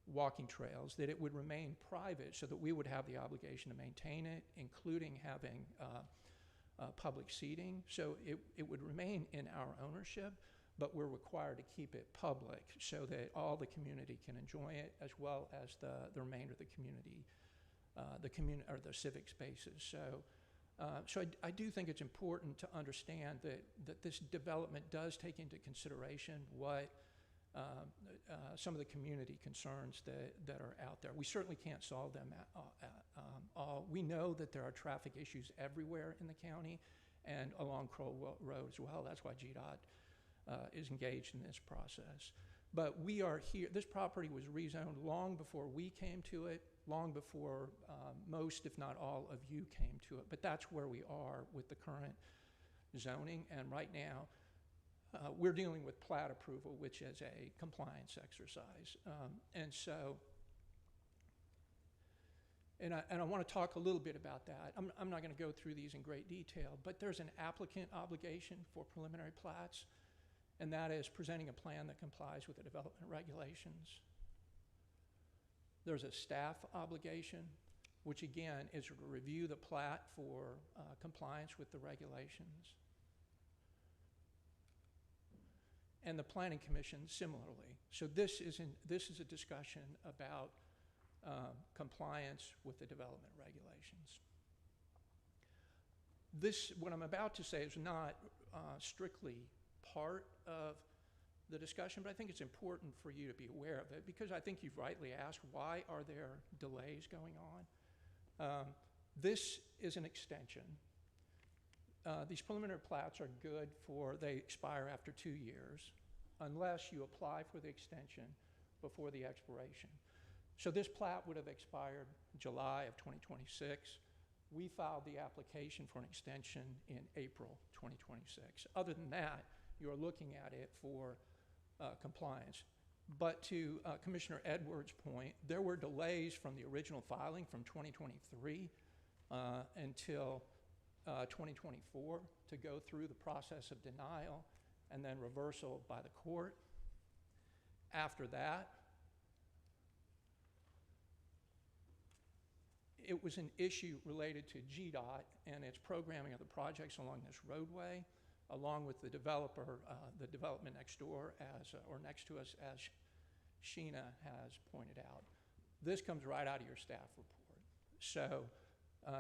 walking trails, that it would remain private so that we would have the obligation to maintain it, including having public seating. So it would remain in our ownership, but we're required to keep it public so that all the community can enjoy it, as well as the remainder of the community, or the civic spaces. So I do think it's important to understand that this development does take into consideration what some of the community concerns that are out there. We certainly can't solve them all. We know that there are traffic issues everywhere in the county and along Crowell Road as well. That's why GDOT is engaged in this process. But we are here. This property was rezoned long before we came to it, long before most, if not all, of you came to it. But that's where we are with the current zoning. And right now, we're dealing with plat approval, which is a compliance exercise. And I want to talk a little bit about that. I'm not going to go through these in great detail, but there's an applicant obligation for preliminary plats, and that is presenting a plan that complies with the development regulations. There's a staff obligation, which again is to review the plat for compliance with the regulations. And the Planning Commission similarly. So this is a discussion about compliance with the development regulations. What I'm about to say is not strictly part of the discussion, but I think it's important for you to be aware of it, because I think you've rightly asked, why are there delays going on? This is an extension. These preliminary plats are good they expire after 2 years, unless you apply for the extension before the expiration. So this plat would have expired July of 2026. We filed the application for an extension in April 2026. Other than that, you're looking at it for compliance. But to Commissioner Edwards' point, there were delays from the original filing from 2023 until 2024 to go through the process of denial and then reversal by the court. After that, it was an issue related to GDOT and its programming of the projects along this roadway, along with the developer, the development next door or next to us, as Sheena has pointed out. This comes right out of your staff report. So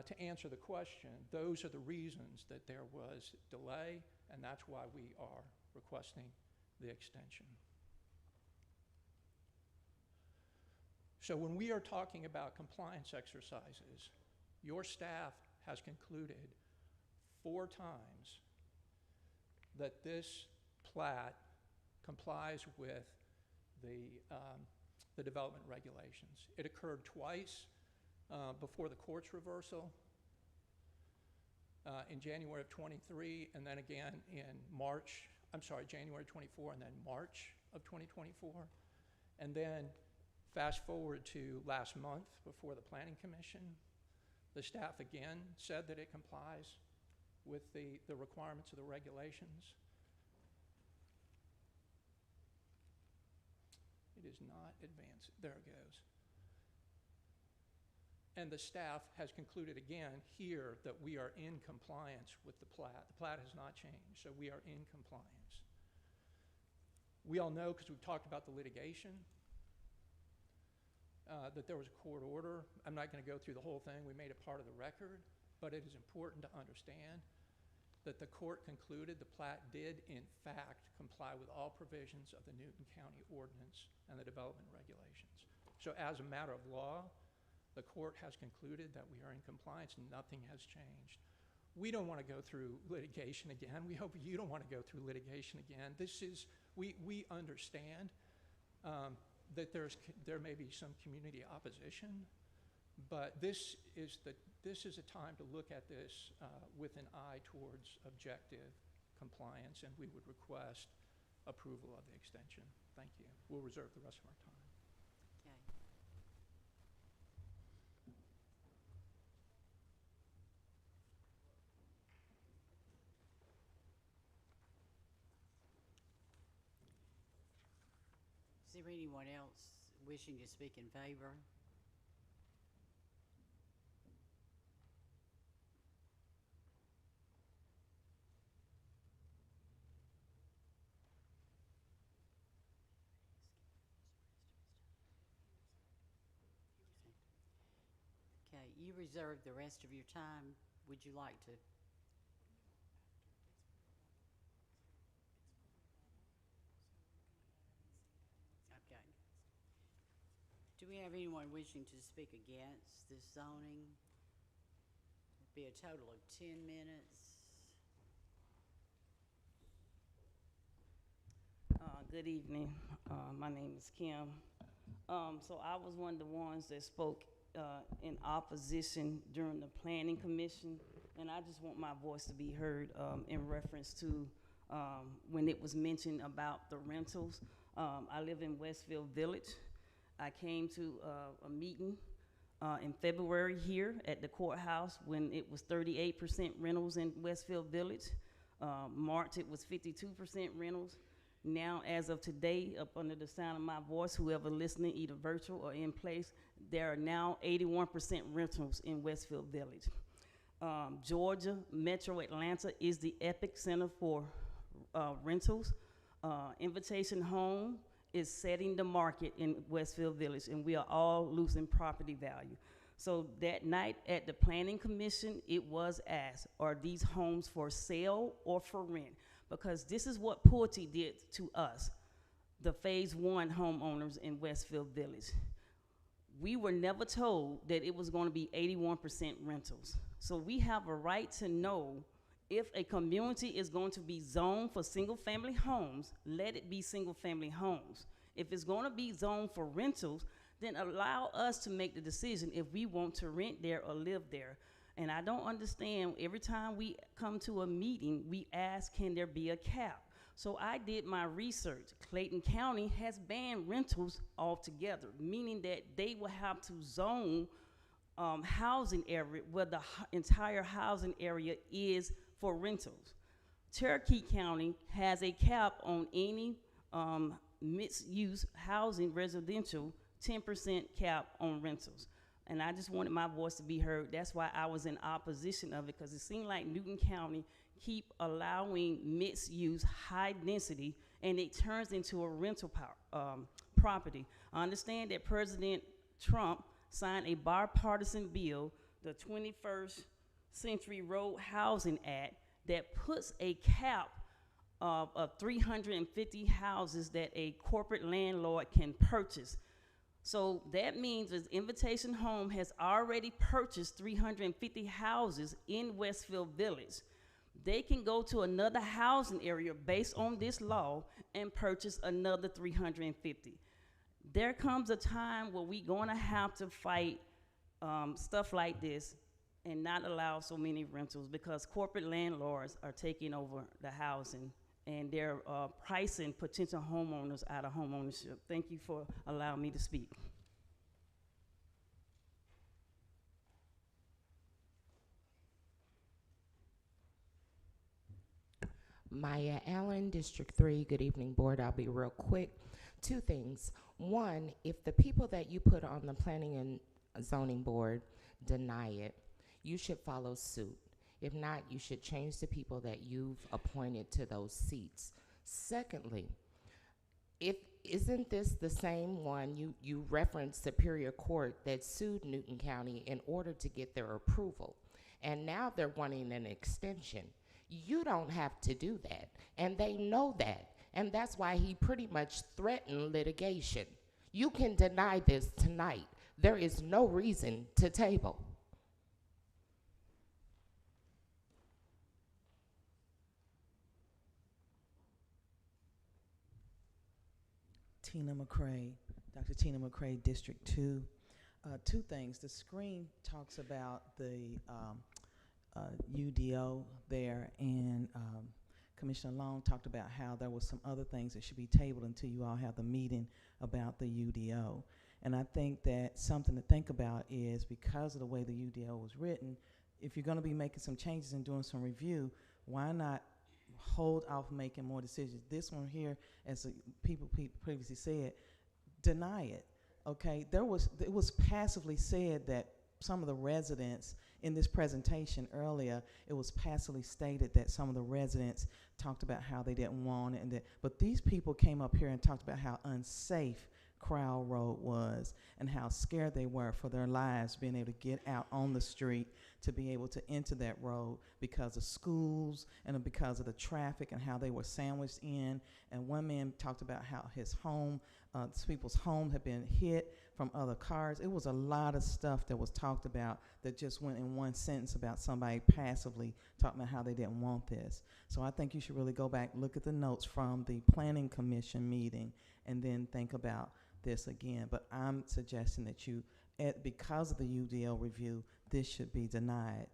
to answer the question, those are the reasons that there was delay, and that's why we are requesting the extension. So when we are talking about compliance exercises, your staff has concluded 4 times that this plat complies with the development regulations. It occurred twice before the court's reversal in January of 23, and then again in January 24, and then March of 2024. And then fast forward to last month before the Planning Commission, the staff again said that it complies with the requirements of the regulations. It is not advancing. There it goes. And the staff has concluded again here that we are in compliance with the plat. The plat has not changed, so we are in compliance. We all know, because we've talked about the litigation, that there was a court order. I'm not going to go through the whole thing. We made it part of the record, but it is important to understand that the court concluded the plat did, in fact, comply with all provisions of the Newton County Ordinance and the development regulations. So as a matter of law, the court has concluded that we are in compliance and nothing has changed. We don't want to go through litigation again. We hope you don't want to go through litigation again. We understand that there may be some community opposition, but this is a time to look at this with an eye towards objective compliance, and we would request approval of the extension. Thank you. We'll reserve the rest of our time. Okay. Is there anyone else wishing to speak in favor? Okay, you reserved the rest of your time. Would you like to? Okay. Do we have anyone wishing to speak against this zoning? It'd be a total of 10 minutes. Good evening. My name is Kim. So I was one of the ones that spoke in opposition during the Planning Commission, and I just want my voice to be heard in reference to when it was mentioned about the rentals. I live in Westfield Village. I came to a meeting in February here at the courthouse when it was 38% rentals in Westfield Village. March it was 52% rentals. Now, as of today, up under the sound of my voice, whoever listening, either virtual or in place, there are now 81% rentals in Westfield Village. Georgia, Metro Atlanta is the epic center for rentals. Invitation Home is setting the market in Westfield Village, and we are all losing property value. So that night at the Planning Commission, it was asked, are these homes for sale or for rent? Because this is what Pulte did to us, the Phase 1 homeowners in Westfield Village. We were never told that it was going to be 81% rentals. So we have a right to know if a community is going to be zoned for single-family homes, let it be single-family homes. If it's going to be zoned for rentals, then allow us to make the decision if we want to rent there or live there. And I don't understand, every time we come to a meeting, we ask, can there be a cap? So I did my research. Clayton County has banned rentals altogether, meaning that they will have to zone housing area where the entire housing area is for rentals. Cherokee County has a cap on any mixed-use housing residential, 10% cap on rentals. And I just wanted my voice to be heard. That's why I was in opposition of it, because it seemed like Newton County keep allowing mixed-use, high density, and it turns into a rental property. I understand that President Trump signed a bipartisan bill, the 21st Century Road Housing Act, that puts a cap of 350 houses that a corporate landlord can purchase. So that means that Invitation Home has already purchased 350 houses in Westfield Village. They can go to another housing area based on this law and purchase another 350. There comes a time where we're going to have to fight stuff like this and not allow so many rentals, because corporate landlords are taking over the housing and they're pricing potential homeowners out of homeownership. Thank you for allowing me to speak. Maya Allen, District 3. Good evening, Board. I'll be real quick. Two things. One, if the people that you put on the Planning and Zoning Board deny it, you should follow suit. If not, you should change the people that you've appointed to those seats. Secondly, isn't this the same one you referenced Superior Court that sued Newton County in order to get their approval? And now they're wanting an extension. You don't have to do that, and they know that. And that's why he pretty much threatened litigation. You can deny this tonight. There is no reason to table. Tina McCrae, Dr. Tina McCrae, District 2. Two things. The screen talks about the UDO there, and Commissioner Long talked about how there was some other things that should be tabled until you all have the meeting about the UDO. And I think that something to think about is, because of the way the UDO was written, if you're going to be making some changes and doing some review, why not hold off making more decisions? This one here, as people previously said, deny it. Okay, it was passively said that some of the residents in this presentation earlier, it was passively stated that some of the residents talked about how they didn't want it, but these people came up here and talked about how unsafe Crowell Road was and how scared they were for their lives being able to get out on the street to be able to enter that road because of schools and because of the traffic and how they were sandwiched in. And one man talked about how his home, people's home had been hit from other cars. It was a lot of stuff that was talked about that just went in one sentence about somebody passively talking about how they didn't want this. So I think you should really go back, look at the notes from the Planning Commission meeting, and then think about this again. But I'm suggesting that because of the UDL review, this should be denied.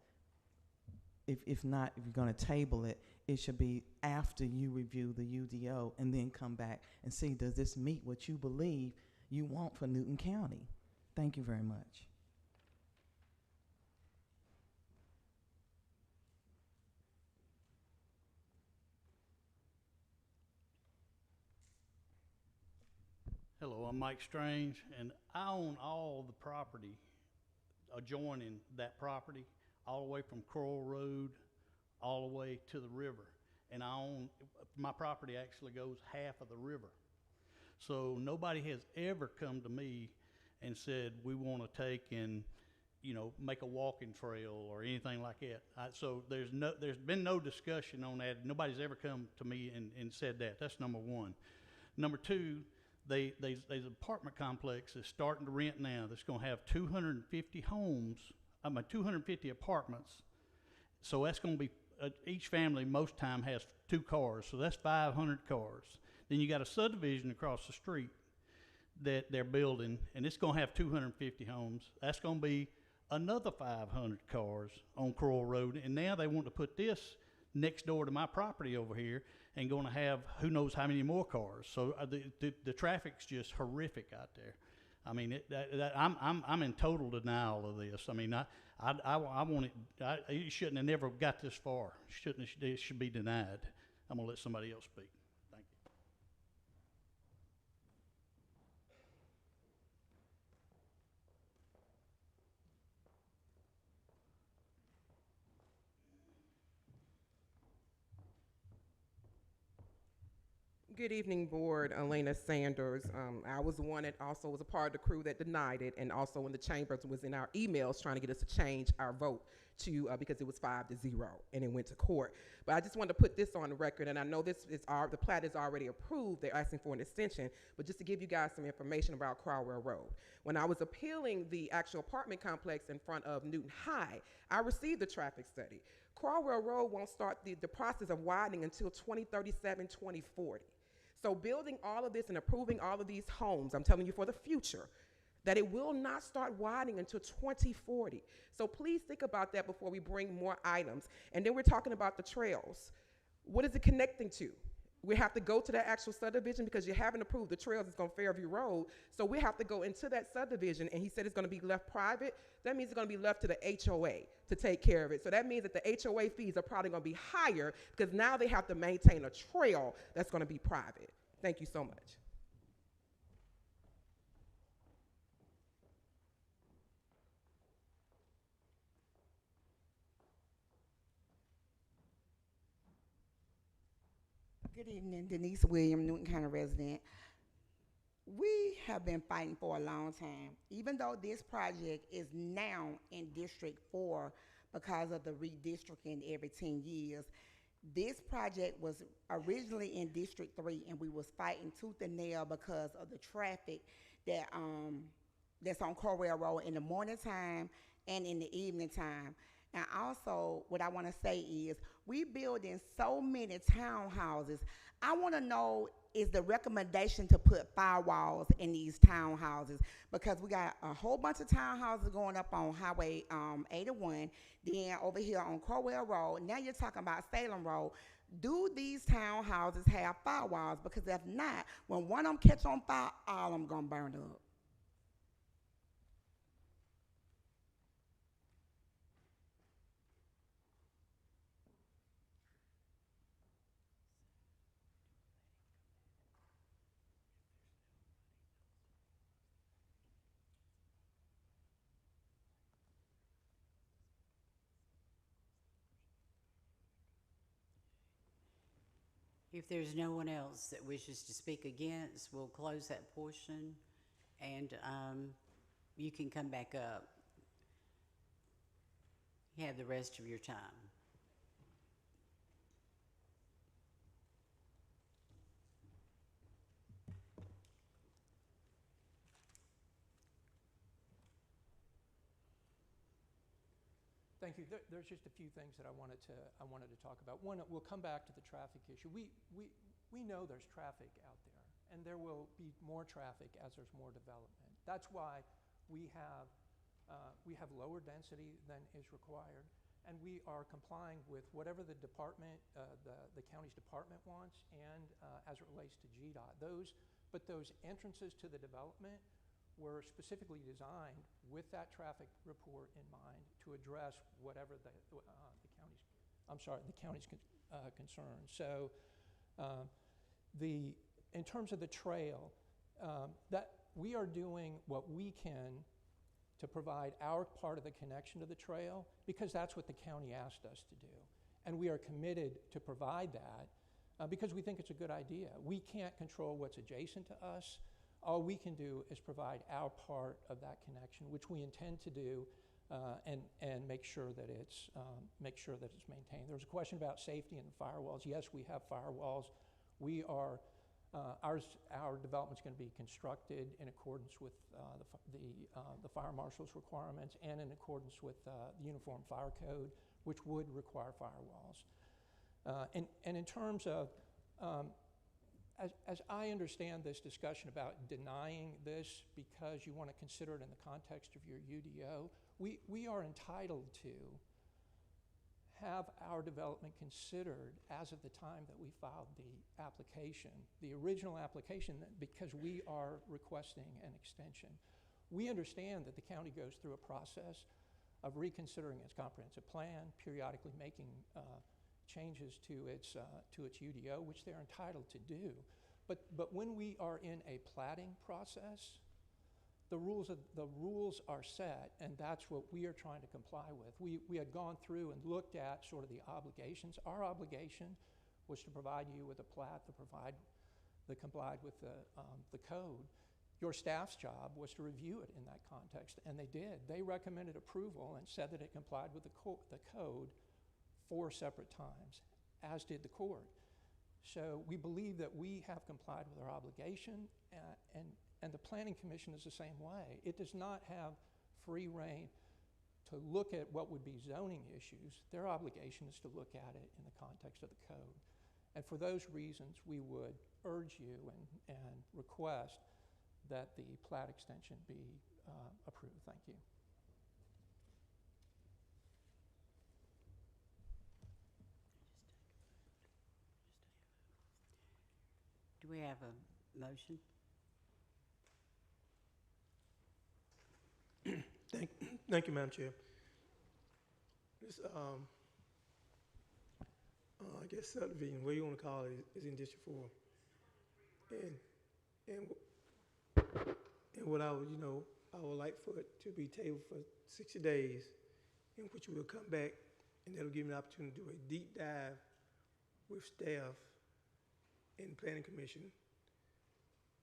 If not, if you're going to table it, it should be after you review the UDO and then come back and see, does this meet what you believe you want for Newton County? Thank you very much. Hello, I'm Mike Strange, and I own all the property adjoining that property, all the way from Crowell Road all the way to the river. And my property actually goes half of the river. So nobody has ever come to me and said, we want to take and, make a walking trail or anything like that. So there's been no discussion on that. Nobody's ever come to me and said that. That's number one. Number two, there's an apartment complex that's starting to rent now that's going to have 250 250 apartments. So that's going to be, each family most time has 2 cars, so that's 500 cars. Then you got a subdivision across the street that they're building, and it's going to have 250 homes. That's going to be another 500 cars on Crowell Road, and now they want to put this next door to my property over here and going to have who knows how many more cars. So the traffic's just horrific out there. I mean, I'm in total denial of this. I mean, I want it. You shouldn't have never got this far. It should be denied. I'm gonna let somebody else speak. Thank you. Good evening, board. Elena Sanders. I was the one that also was a part of the crew that denied it, and also in the chambers was in our emails trying to get us to change our vote to because it was 5-0 and it went to court. But I just wanted to put this on the record, and I know this is the plat is already approved. They're asking for an extension, but just to give you guys some information about Crowell Road. When I was appealing the actual apartment complex in front of Newton High, I received the traffic study. Crowell Road won't start the process of widening until 2037, 2040. So building all of this and approving all of these homes, I'm telling you for the future, that it will not start widening until 2040. So please think about that before we bring more items. And then we're talking about the trails. What is it connecting to? We have to go to that actual subdivision because you haven't approved the trails. It's on Fairview Road. So we have to go into that subdivision, and he said it's going to be left private. That means it's going to be left to the HOA to take care of it. So that means that the HOA fees are probably going to be higher because now they have to maintain a trail that's going to be private. Thank you so much. Good evening, Denise Williams, Newton County resident. We have been fighting for a long time, even though this project is now in District 4 because of the redistricting every 10 years. This project was originally in District 3, and we was fighting tooth and nail because of the traffic that that's on Corwell Road in the morning time and in the evening time. And also, what I want to say is, we building so many townhouses. I want to know, is the recommendation to put firewalls in these townhouses? Because we got a whole bunch of townhouses going up on Highway 81, then over here on Corwell Road. Now you're talking about Salem Road. Do these townhouses have firewalls? Because if not, when one of them catch on fire, all of them gonna burn up. If there's no one else that wishes to speak against, we'll close that portion, and you can come back up. You have the rest of your time. Thank you. There's just a few things that I wanted to talk about. One, we'll come back to the traffic issue. We know there's traffic out there, and there will be more traffic as there's more development. That's why we have lower density than is required, and we are complying with whatever the department, the county's department wants, and as it relates to GDOT. But those entrances to the development were specifically designed with that traffic report in mind to address whatever the county's concerns. So in terms of the trail, that we are doing what we can to provide our part of the connection to the trail, because that's what the county asked us to do. And we are committed to provide that because we think it's a good idea. We can't control what's adjacent to us. All we can do is provide our part of that connection, which we intend to do, and make sure that it's maintained. There was a question about safety and firewalls. Yes, we have firewalls. We are our development's going to be constructed in accordance with the fire marshal's requirements and in accordance with the Uniform Fire Code, which would require firewalls. And in terms of as I understand this discussion about denying this because you want to consider it in the context of your UDO, we are entitled to have our development considered as of the time that we filed the application, the original application, because we are requesting an extension. We understand that the county goes through a process of reconsidering its comprehensive plan, periodically making changes to its UDO, which they're entitled to do. But when we are in a platting process, the rules are set, and that's what we are trying to comply with. We had gone through and looked at sort of the obligations. Our obligation was to provide you with a plat that complied with the code. Your staff's job was to review it in that context, and they did. They recommended approval and said that it complied with the code 4 separate times, as did the court. So we believe that we have complied with our obligation, and the Planning Commission is the same way. It does not have free rein to look at what would be zoning issues. Their obligation is to look at it in the context of the code. And for those reasons, we would urge you and request that the plat extension be approved. Thank you. Do we have a motion? Thank you, Madam Chair. This, I guess subdivision, what you want to call it, is in District 4. And what I would like for it to be tabled for 60 days, in which we'll come back, and that'll give me an opportunity to do a deep dive with staff and Planning Commission,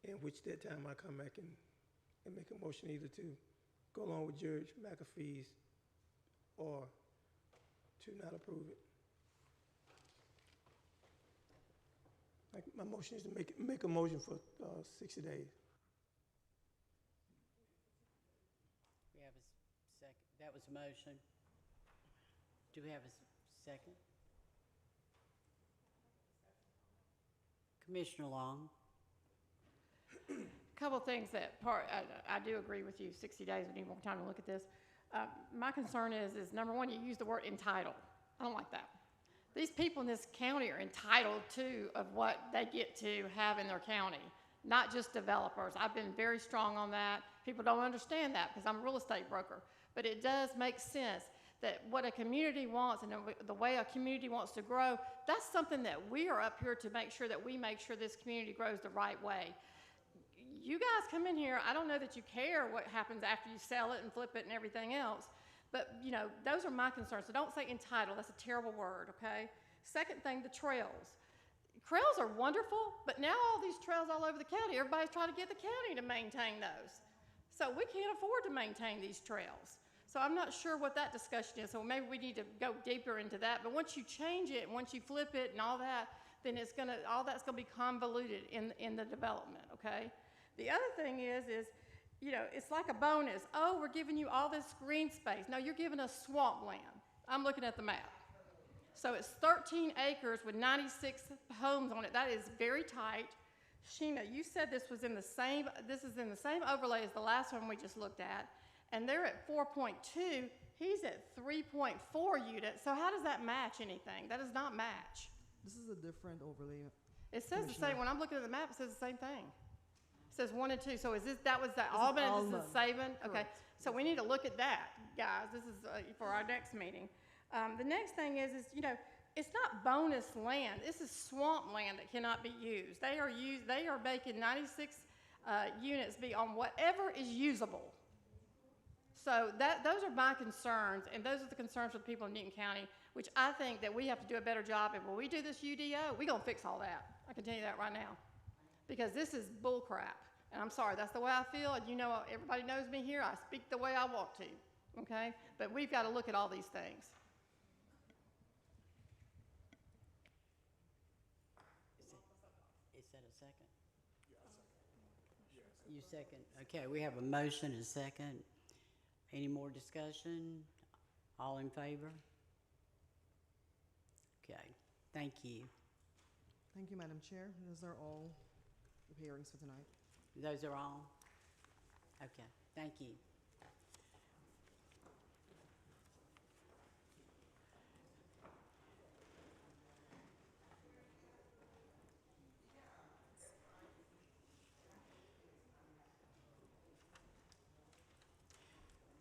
in which that time I come back and make a motion either to go along with Judge McAfee's or to not approve it. Like, my motion is to make a motion for 60 days. We have a second. That was a motion. Do we have a second? Commissioner Long. Couple things that I do agree with you. 60 days, we need more time to look at this. My concern is number one, you use the word entitled. I don't like that. These people in this county are entitled to of what they get to have in their county, not just developers. I've been very strong on that. People don't understand that because I'm a real estate broker, but it does make sense that what a community wants and the way a community wants to grow, that's something that we are up here to make sure that we make sure this community grows the right way. You guys come in here, I don't know that you care what happens after you sell it and flip it and everything else, but those are my concerns. So don't say entitled, that's a terrible word, okay? Second thing, the trails. Trails are wonderful, but now all these trails all over the county, everybody's trying to get the county to maintain those. So we can't afford to maintain these trails. So I'm not sure what that discussion is, so maybe we need to go deeper into that. But once you change it, once you flip it and all that, then all that's gonna be convoluted in the development, okay? The other thing is, it's like a bonus. Oh, we're giving you all this green space. No, you're giving us swampland. I'm looking at the map. So it's 13 acres with 96 homes on it. That is very tight. Sheena, you said this is in the same overlay as the last one we just looked at, and they're at 4.2. He's at 3.4 units. So how does that match anything? That does not match. This is a different overlay. It says the same. When I'm looking at the map, it says the same thing. It says 1 and 2. So that was Albany, this is Sabin? Okay, so we need to look at that, guys. This is for our next meeting. The next thing is it's not bonus land. This is swamp land that cannot be used. They are making 96 units be on whatever is usable. So those are my concerns, and those are the concerns for the people in Newton County, which I think that we have to do a better job. And when we do this UDO, we're gonna fix all that. I can tell you that right now, because this is bull crap. And I'm sorry, that's the way I feel, and everybody knows me here. I speak the way I want to, okay? But we've got to look at all these things. Is that a second? You second. Okay, we have a motion and a second. Any more discussion? All in favor? Okay, thank you. Thank you, Madam Chair. Those are all the hearings for tonight. Those are all? Okay, thank you.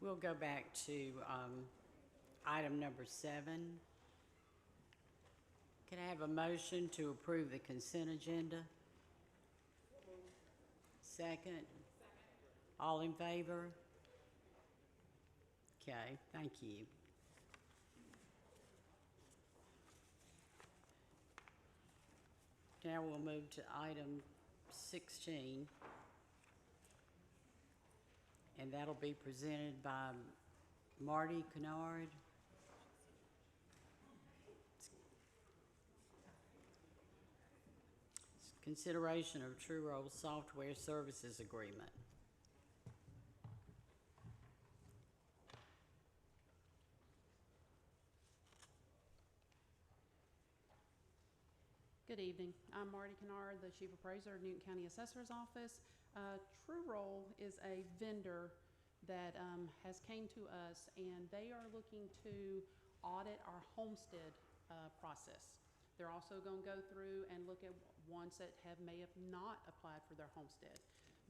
We'll go back to item number 7. Can I have a motion to approve the consent agenda? Second? All in favor? Okay, thank you. Now we'll move to item 16. And that'll be presented by Marty Kennard. Consideration of True Roll Software Services Agreement. Good evening. I'm Marty Kennard, the Chief Appraiser of Newton County Assessor's Office. True Roll is a vendor that has came to us, and they are looking to audit our homestead process. They're also going to go through and look at ones that may have not applied for their homestead.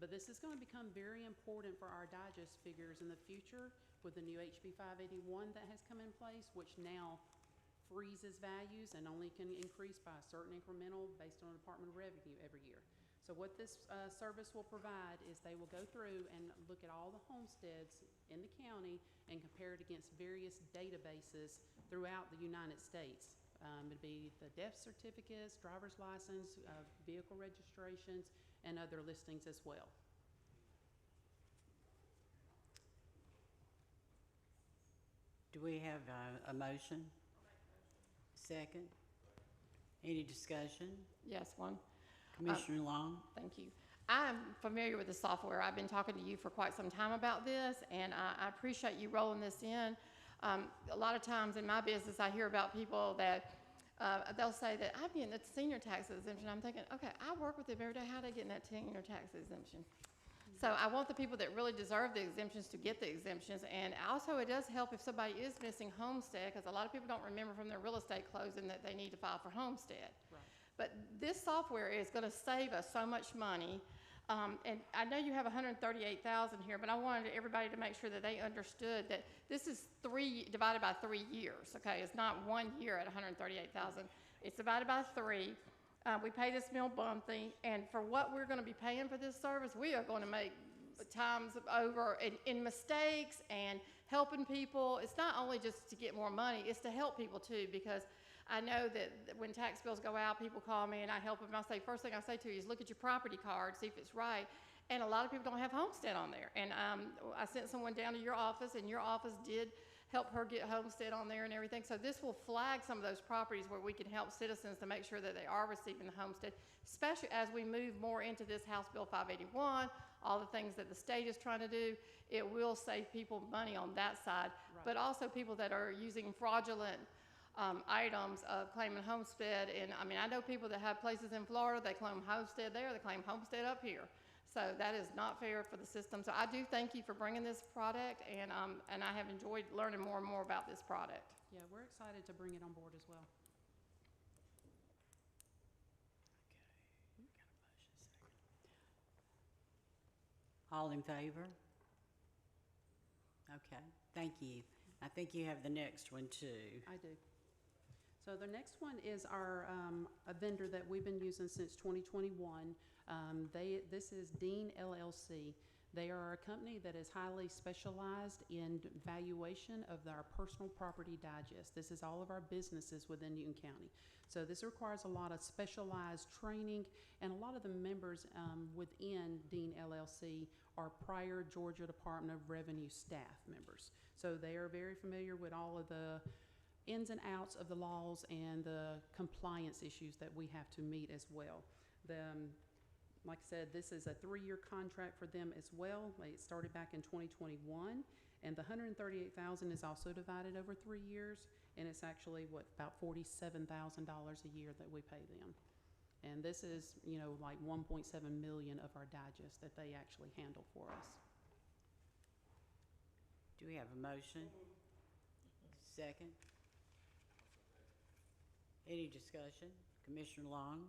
But this is going to become very important for our digest figures in the future with the new HB 581 that has come in place, which now freezes values and only can increase by a certain incremental based on Department of Revenue every year. So what this service will provide is they will go through and look at all the homesteads in the county and compare it against various databases throughout the United States. It'd be the death certificates, driver's license, vehicle registrations, and other listings as well. Do we have a motion? Second? Any discussion? Yes, one. Commissioner Long? Thank you. I'm familiar with the software. I've been talking to you for quite some time about this, and I appreciate you rolling this in. A lot of times in my business, I hear about people that they'll say that I'm getting the senior tax exemption. I'm thinking, okay, I work with them every day. How are they getting that senior tax exemption? So I want the people that really deserve the exemptions to get the exemptions. And also it does help if somebody is missing homestead, because a lot of people don't remember from their real estate closing that they need to file for homestead. Right. But this software is going to save us so much money. And I know you have 138,000 here, but I wanted everybody to make sure that they understood that this is divided by 3 years. Okay, it's not 1 year at 138,000. It's divided by 3. We pay this mill monthly, and for what we're going to be paying for this service, we are going to make times over in mistakes and helping people. It's not only just to get more money, it's to help people too, because I know that when tax bills go out, people call me and I help them. I say, first thing I say to you is look at your property card, see if it's right. And a lot of people don't have homestead on there. And I sent someone down to your office, and your office did help her get homestead on there and everything. So this will flag some of those properties where we can help citizens to make sure that they are receiving the homestead, especially as we move more into this House Bill 581, all the things that the state is trying to do. It will save people money on that side, right. But also people that are using fraudulent items of claiming homestead. And I mean, I know people that have places in Florida, they claim homestead there, they claim homestead up here. So that is not fair for the system. So I do thank you for bringing this product, and I have enjoyed learning more and more about this product. Yeah, we're excited to bring it on board as well. Okay, we got a motion second. All in favor? Okay, thank you. I think you have the next one too. I do. So the next one is our a vendor that we've been using since 2021. This is Dean LLC. They are a company that is highly specialized in valuation of our personal property digest. This is all of our businesses within Newton County. So this requires a lot of specialized training, and a lot of the members within Dean LLC are prior Georgia Department of Revenue staff members. So they are very familiar with all of the ins and outs of the laws and the compliance issues that we have to meet as well. Like I said, this is a 3-year contract for them as well. It started back in 2021, and the $138,000 is also divided over 3 years, and it's actually about $47,000 a year that we pay them. And this is, you know, like 1.7 million of our digest that they actually handle for us. Do we have a motion? Second? Any discussion? Commissioner Long?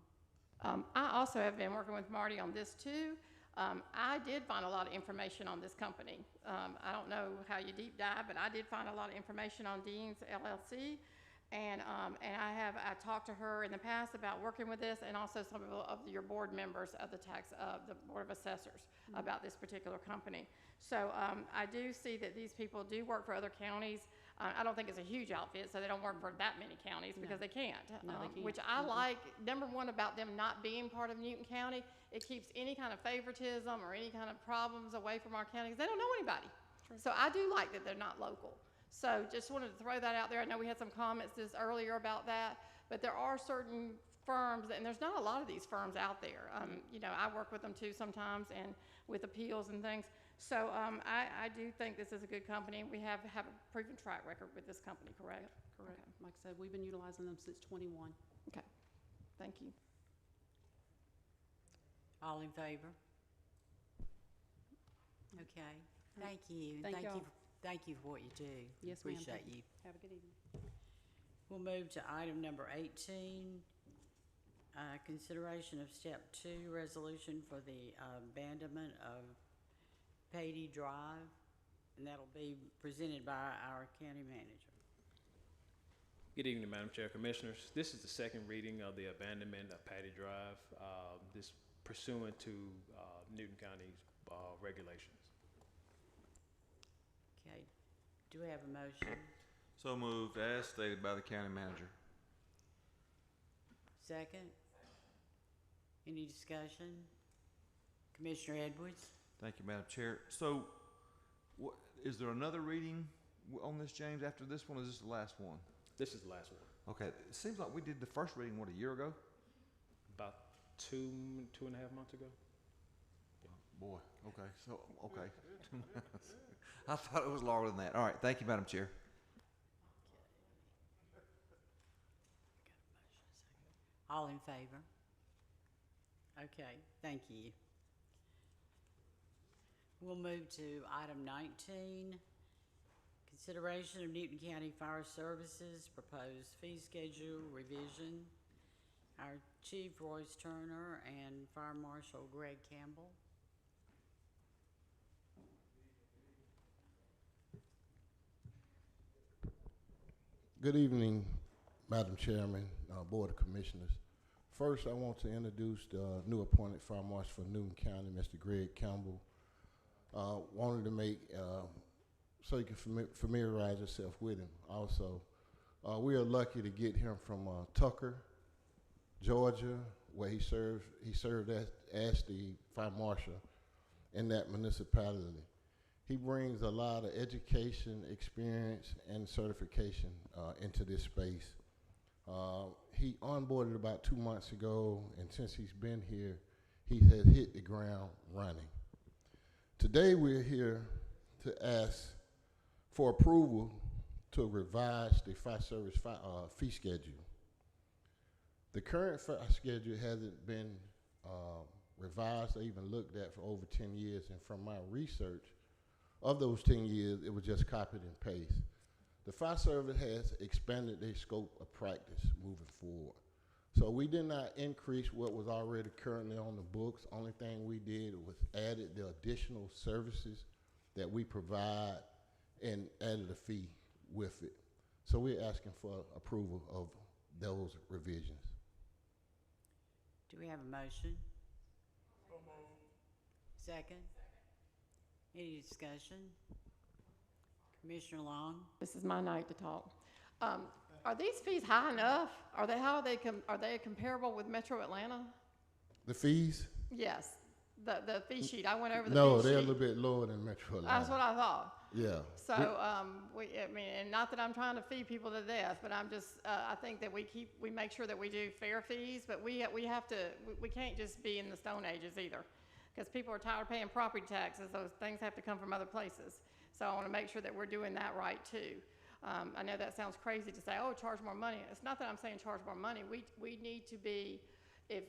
I also have been working with Marty on this too. I did find a lot of information on this company. I don't know how you deep dive, but I did find a lot of information on Dean's LLC. And I talked to her in the past about working with this, and also some of your board members of the Board of Assessors about this particular company. So I do see that these people do work for other counties. I don't think it's a huge outfit, so they don't work for that many counties because they can't. No, they can't. Which I like. Number one about them not being part of Newton County, it keeps any kind of favoritism or any kind of problems away from our county because they don't know anybody. So I do like that they're not local. So just wanted to throw that out there. I know we had some comments this earlier about that, but there are certain firms, and there's not a lot of these firms out there. You know, I work with them too sometimes, and with appeals and things. So I do think this is a good company, and we have a proven track record with this company, correct? Correct. Okay. Like I said, we've been utilizing them since 21. Okay, thank you. All in favor? Okay, thank you. Thank y'all. Thank you for what you do. Yes, ma'am. Appreciate Thank you. Have a good evening. We'll move to item number 18, consideration of step 2 resolution for the abandonment of Patey Drive, and that'll be presented by our county manager. Good evening, Madam Chair, Commissioners. This is the second reading of the abandonment of Patey Drive, this pursuant to Newton County's regulations. Okay, do we have a motion? So moved as stated by the county manager. Second? Any discussion? Commissioner Edwards? Thank you, Madam Chair. So, is there another reading on this, James, after this one, or is this the last one? This is the last one. Okay, it seems like we did the first reading, what, a year ago? About two and a half months ago. Boy, okay, so, okay. I thought it was longer than that. All right, thank you, Madam Chair. All in favor? Okay, thank you. We'll move to item 19, consideration of Newton County Fire Services proposed fee schedule revision. Our Chief Royce Turner and Fire Marshal Greg Campbell. Good evening, Madam Chairman, Board of Commissioners. First, I want to introduce the new appointed Fire Marshal for Newton County, Mr. Greg Campbell. Wanted to make, so you can familiarize yourself with him. Also, we are lucky to get him from Tucker, Georgia, where he served as the Fire Marshal in that municipality. He brings a lot of education, experience, and certification into this space. He onboarded about 2 months ago, and since he's been here, he has hit the ground running. Today we're here to ask for approval to revise the fire service fee schedule. The current fire schedule hasn't been revised or even looked at for over 10 years, and from my research, of those 10 years, it was just copied and pasted. The fire service has expanded their scope of practice moving forward. So we did not increase what was already currently on the books. Only thing we did was added the additional services that we provide and added a fee with it. So we're asking for approval of those revisions. Do we have a motion? Second? Any discussion? Commissioner Long? This is my night to talk. Are these fees high enough? Are they comparable with Metro Atlanta? The fees? Yes, the fee sheet. I went over the No, fee they're sheet. a little bit lower than Metro Atlanta. That's what I thought. Yeah. So, I mean, and not that I'm trying to feed people to death, but I'm just, I think that we make sure that we do fair fees, but we can't just be in the Stone Ages either, because people are tired of paying property taxes. Those things have to come from other places. So I want to make sure that we're doing that right too. I know that sounds crazy to say, oh, charge more money. It's not that I'm saying charge more money. We need to be, if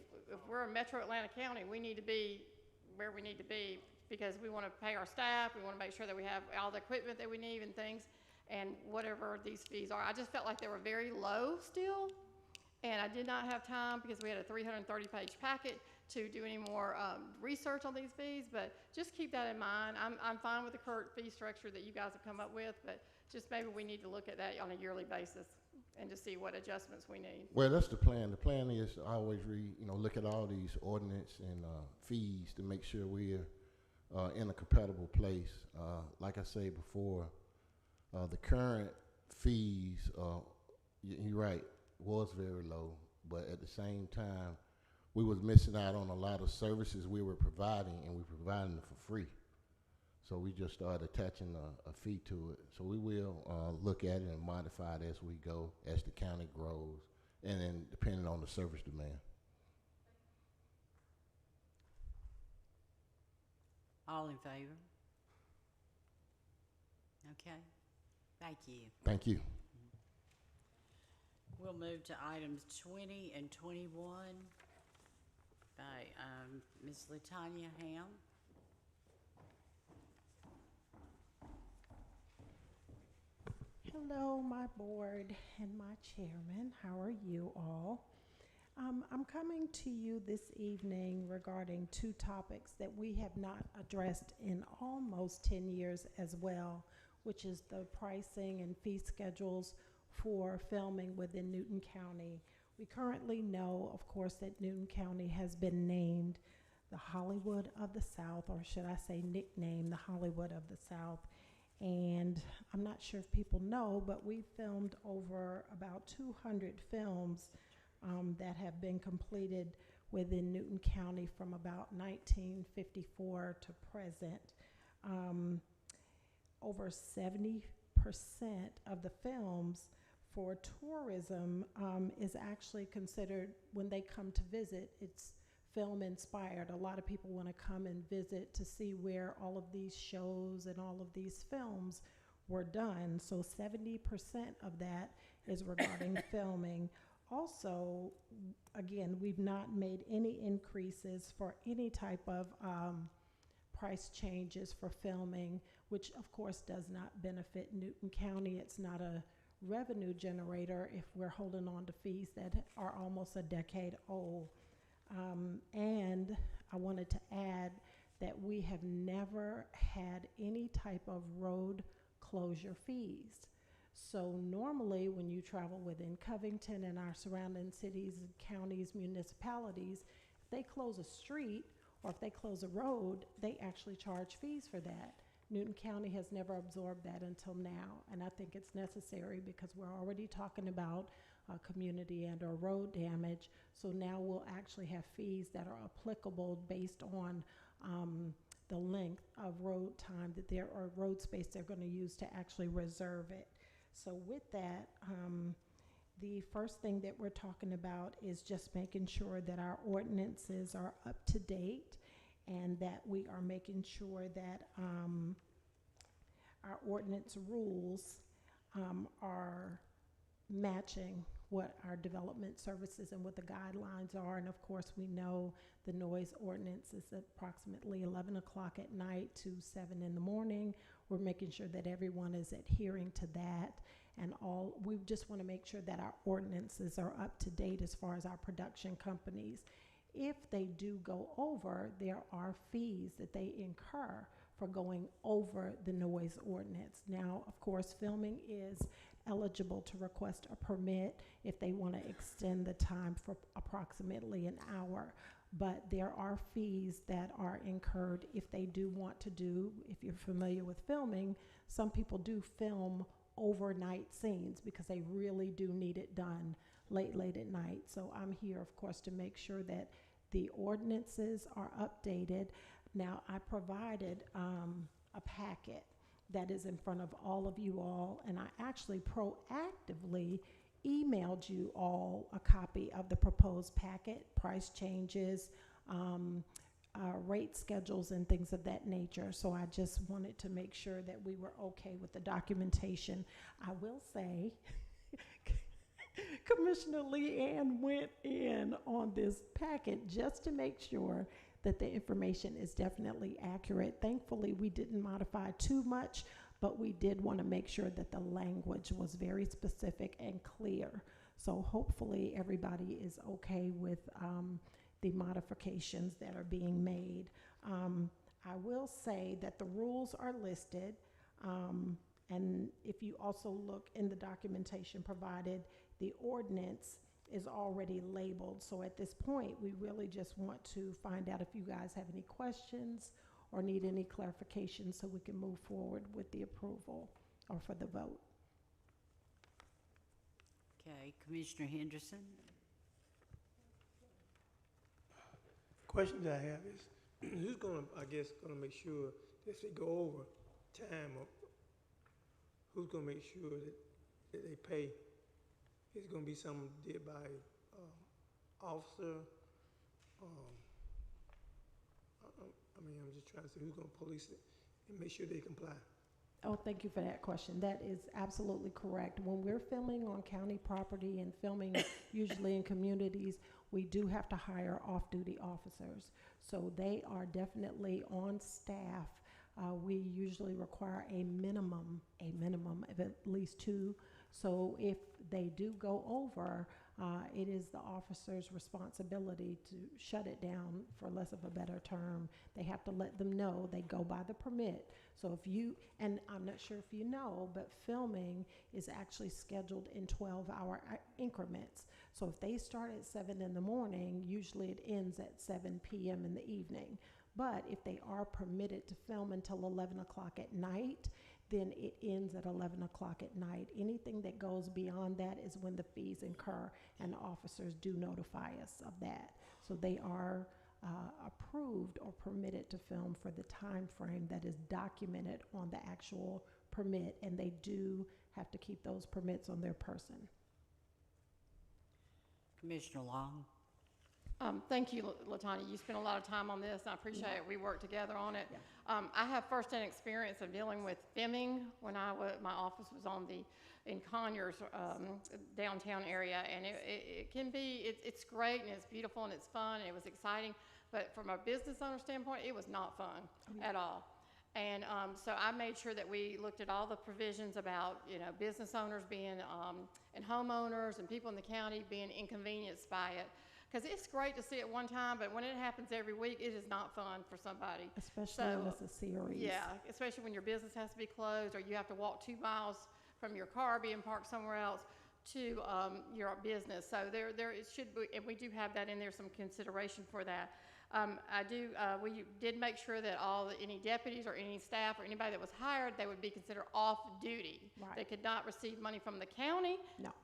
we're a Metro Atlanta County, we need to be where we need to be, because we want to pay our staff. We want to make sure that we have all the equipment that we need and things, and whatever these fees are. I just felt like they were very low still, And I did not have time because we had a 330-page packet to do any more research on these fees, but just keep that in mind. I'm fine with the current fee structure that you guys have come up with, but just maybe we need to look at that on a yearly basis and to see what adjustments we need. Well, that's the plan. The plan is to always look at all these ordinance and fees to make sure we're in a compatible place. Like I said before, the current fees, you're right, was very low, but at the same time, we was missing out on a lot of services we were providing, and we're providing them for free. So we just started attaching a fee to it. So we will look at it and modify it as we go, as the county grows, and then depending on the service demand. All in favor? Okay, thank you. Thank you. We'll move to items 20 and 21 by Ms. Latanya Ham. Hello, my board and my chairman. How are you all? I'm coming to you this evening regarding two topics that we have not addressed in almost 10 years as well, which is the pricing and fee schedules for filming within Newton County. We currently know, of course, that Newton County has been named the Hollywood of the South, or should I say nicknamed the Hollywood of the South. And I'm not sure if people know, but we filmed over about 200 films that have been completed within Newton County from about 1954 to present. Over 70% of the films for tourism is actually considered, when they come to visit, it's film inspired. A lot of people want to come and visit to see where all of these shows and all of these films were done. So 70% of that is regarding filming. Also, again, we've not made any increases for any type of price changes for filming, which of course does not benefit Newton County. It's not a revenue generator if we're holding on to fees that are almost a decade old. And I wanted to add that we have never had any type of road closure fees. So normally when you travel within Covington and our surrounding cities, counties, municipalities, if they close a street or if they close a road, they actually charge fees for that. Newton County has never absorbed that until now, and I think it's necessary because we're already talking about community and or road damage. So now we'll actually have fees that are applicable based on the length of road time that there, or road space they're going to use to actually reserve it. So with that, the first thing that we're talking about is just making sure that our ordinances are up to date and that we are making sure that our ordinance rules are matching what our development services and what the guidelines are. And of course, we know the noise ordinance is approximately 11 o'clock at night to 7 in the morning. We're making sure that everyone is adhering to that. And we just want to make sure that our ordinances are up to date as far as our production companies. If they do go over, there are fees that they incur for going over the noise ordinance. Now, of course, filming is eligible to request a permit if they want to extend the time for approximately an hour. But there are fees that are incurred if they do want to do, if you're familiar with filming, some people do film overnight scenes because they really do need it done late at night. So I'm here, of course, to make sure that the ordinances are updated. Now, I provided a packet that is in front of all of you all, and I actually proactively emailed you all a copy of the proposed packet, price changes, rate schedules, and things of that nature. So I just wanted to make sure that we were okay with the documentation. I will say, Commissioner Leanne went in on this packet just to make sure that the information is definitely accurate. Thankfully, we didn't modify too much, but we did want to make sure that the language was very specific and clear. So hopefully everybody is okay with the modifications that are being made. I will say that the rules are listed, and if you also look in the documentation provided, the ordinance is already labeled. So at this point, we really just want to find out if you guys have any questions or need any clarification so we can move forward with the approval or for the vote. Okay, Commissioner Henderson? Question that I have is, who's gonna, I guess, gonna make sure if they go over time, or who's gonna make sure that they pay? Is it gonna be something did by officer? I mean, I'm just trying to see who's gonna police it and make sure they comply. Oh, thank you for that question. That is absolutely correct. When we're filming on county property and filming usually in communities, we do have to hire off-duty officers. So they are definitely on staff. We usually require a minimum of at least 2. So if they do go over, it is the officer's responsibility to shut it down, for less of a better term. They have to let them know they go by the permit. So if you, and I'm not sure if you know, but filming is actually scheduled in 12-hour increments. So if they start at 7 in the morning, usually it ends at 7 p.m. in the evening. But if they are permitted to film until 11 o'clock at night, then it ends at 11 o'clock at night. Anything that goes beyond that is when the fees incur, and the officers do notify us of that. So they are approved or permitted to film for the time frame that is documented on the actual permit, and they do have to keep those permits on their person. Commissioner Long? Thank you, LaTanya. You spent a lot of time on this, and I appreciate it. We worked together on it. Yeah. I have firsthand experience of dealing with filming when my office was in Conyers, downtown area, and it can be, it's great, and it's beautiful, and it's fun, and it was exciting, but from a business owner standpoint, it was not fun at all. And so I made sure that we looked at all the provisions about, business owners being, and homeowners and people in the county being inconvenienced by it. Because it's great to see it one time, but when it happens every week, it is not fun for somebody. Especially when it's a series. Yeah, especially when your business has to be closed, or you have to walk 2 miles from your car being parked somewhere else to your business. So there it should be, and we do have that in there, some consideration for that. We did make sure that any deputies or any staff or anybody that was hired, they would be considered off duty. Right. They could not receive money from the county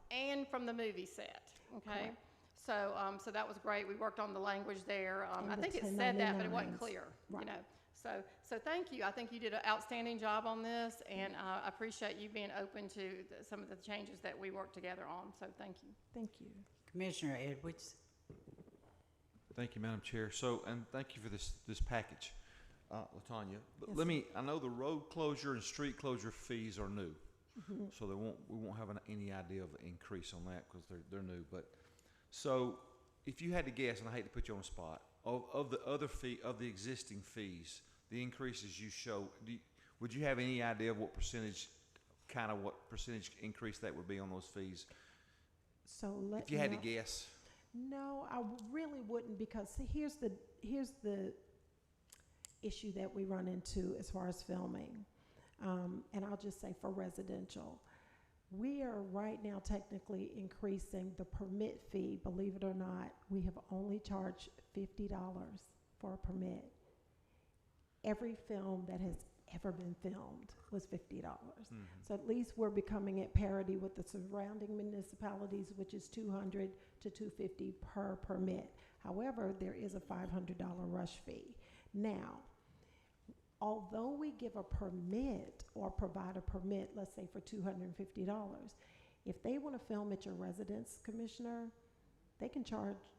and from the movie set. Okay. Correct. So that was great. We worked on the language there. I think it said that, but it wasn't clear. Right. So thank you. I think you did an outstanding job on this, and I appreciate you being open to some of the changes that we worked together on. So thank you. Thank you. Commissioner Edwards? Thank you, Madam Chair. So, and thank you for this package, LaTanya. But Yes, I know the road closure and street closure fees are new, so we won't have any idea of the increase on that because they're new. But so, if you had to guess, and I hate to put you on the spot, of the existing fees, the increases you show, would you have any idea of what percentage increase that would be on those fees? So if you had to guess. No, I really wouldn't, because see, here's the issue that we run into as far as filming, and I'll just say for residential, we are right now technically increasing the permit fee. Believe it or not, we have only charged $50 for a permit. Every film that has ever been filmed was $50. So at least we're becoming at parity with the surrounding municipalities, which is $200 to $250 per permit. However, there is a $500 rush fee. Now, although we give a permit or provide a permit, let's say for $250, if they want to film at your residence, Commissioner,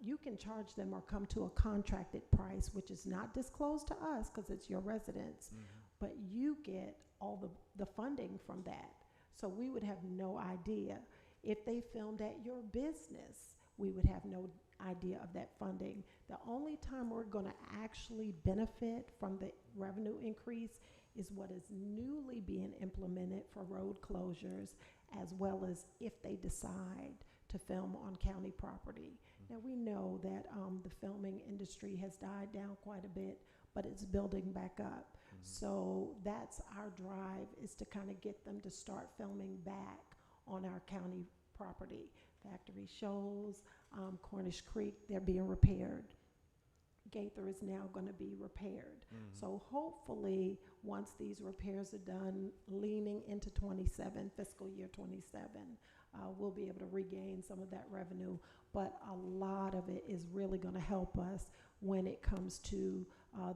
you can charge them or come to a contracted price, which is not disclosed to us because it's your residence, but you get all the funding from that. So we would have no idea. If they filmed at your business, we would have no idea of that funding. The only time we're going to actually benefit from the revenue increase is what is newly being implemented for road closures, as well as if they decide to film on county property. Now, we know that the filming industry has died down quite a bit, but it's building back up. So that's our drive, is to kind of get them to start filming back on our county property. Factory shows, Cornish Creek, they're being repaired. Gaither is now going to be repaired. So hopefully, once these repairs are done, leaning into 27, fiscal year 27, we'll be able to regain some of that revenue. But a lot of it is really going to help us when it comes to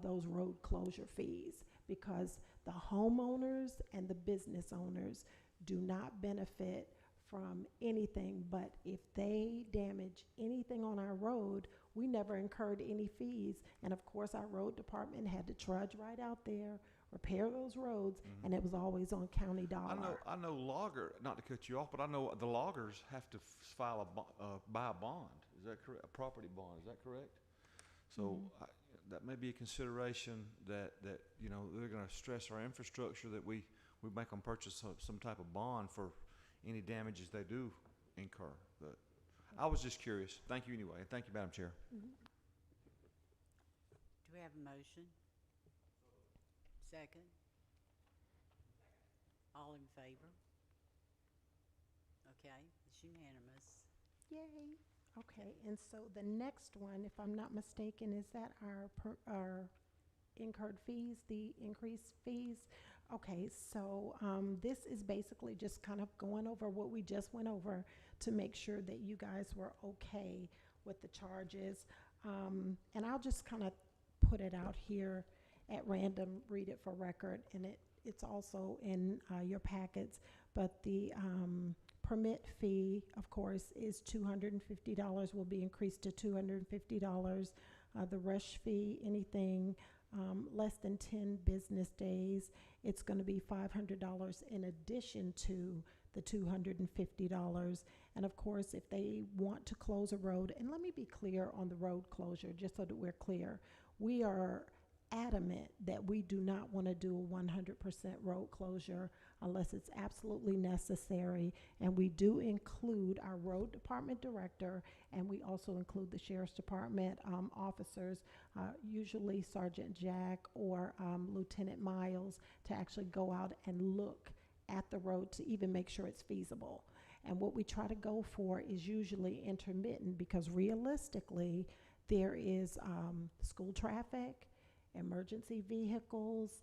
those road closure fees, because the homeowners and the business owners do not benefit from anything, but if they damage anything on our road, we never incurred any fees. And of course, our road department had to trudge right out there, repair those roads, and it was always on county dollar. I know logger, not to cut you off, but I know the loggers have to file buy a bond. Is that correct? A property bond, is that correct? So that may be a consideration that you know, they're going to stress our infrastructure, that we make them purchase some type of bond for any damages they do incur. But I was just curious. Thank you anyway. Thank you, Madam Chair. Do we have a motion? Second? All in favor? Okay, it's unanimous. Yay. Okay, and so the next one, if I'm not mistaken, is that our incurred fees, the increased fees? Okay, so this is basically just kind of going over what we just went over to make sure that you guys were okay with the charges. And I'll just kind of put it out here at random, read it for record, and it's also in your packets. But the permit fee, of course, is $250, will be increased to $250. The rush fee, anything less than 10 business days, it's going to be $500 in addition to the $250. And of course, if they want to close a road, and let me be clear on the road closure, just so that we're clear, we are adamant that we do not want to do a 100% road closure unless it's absolutely necessary. And we do include our road department director, and we also include the sheriff's department officers, usually Sergeant Jack or Lieutenant Miles, to actually go out and look at the road to even make sure it's feasible. And what we try to go for is usually intermittent, because realistically there is school traffic, emergency vehicles,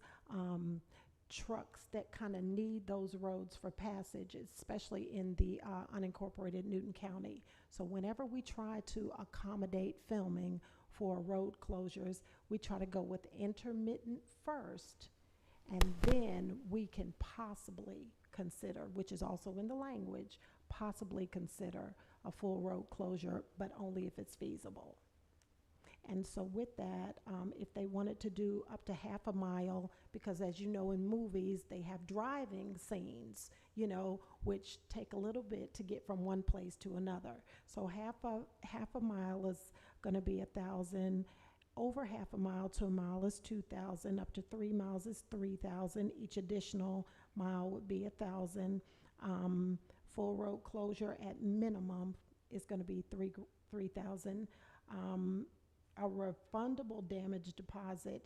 trucks that kind of need those roads for passage, especially in the unincorporated Newton County. So whenever we try to accommodate filming for road closures, we try to go with intermittent first, and then we can possibly consider, which is also in the language, possibly consider a full road closure, but only if it's feasible. And so with that, if they wanted to do up to half a mile, because as you know, in movies, they have driving scenes, you know, which take a little bit to get from one place to another. So half a mile is going to be 1,000. Over half a mile to a mile is 2,000. Up to 3 miles is 3,000. Each additional mile would be 1,000. Full road closure at minimum is going to be 3,000. A refundable damage deposit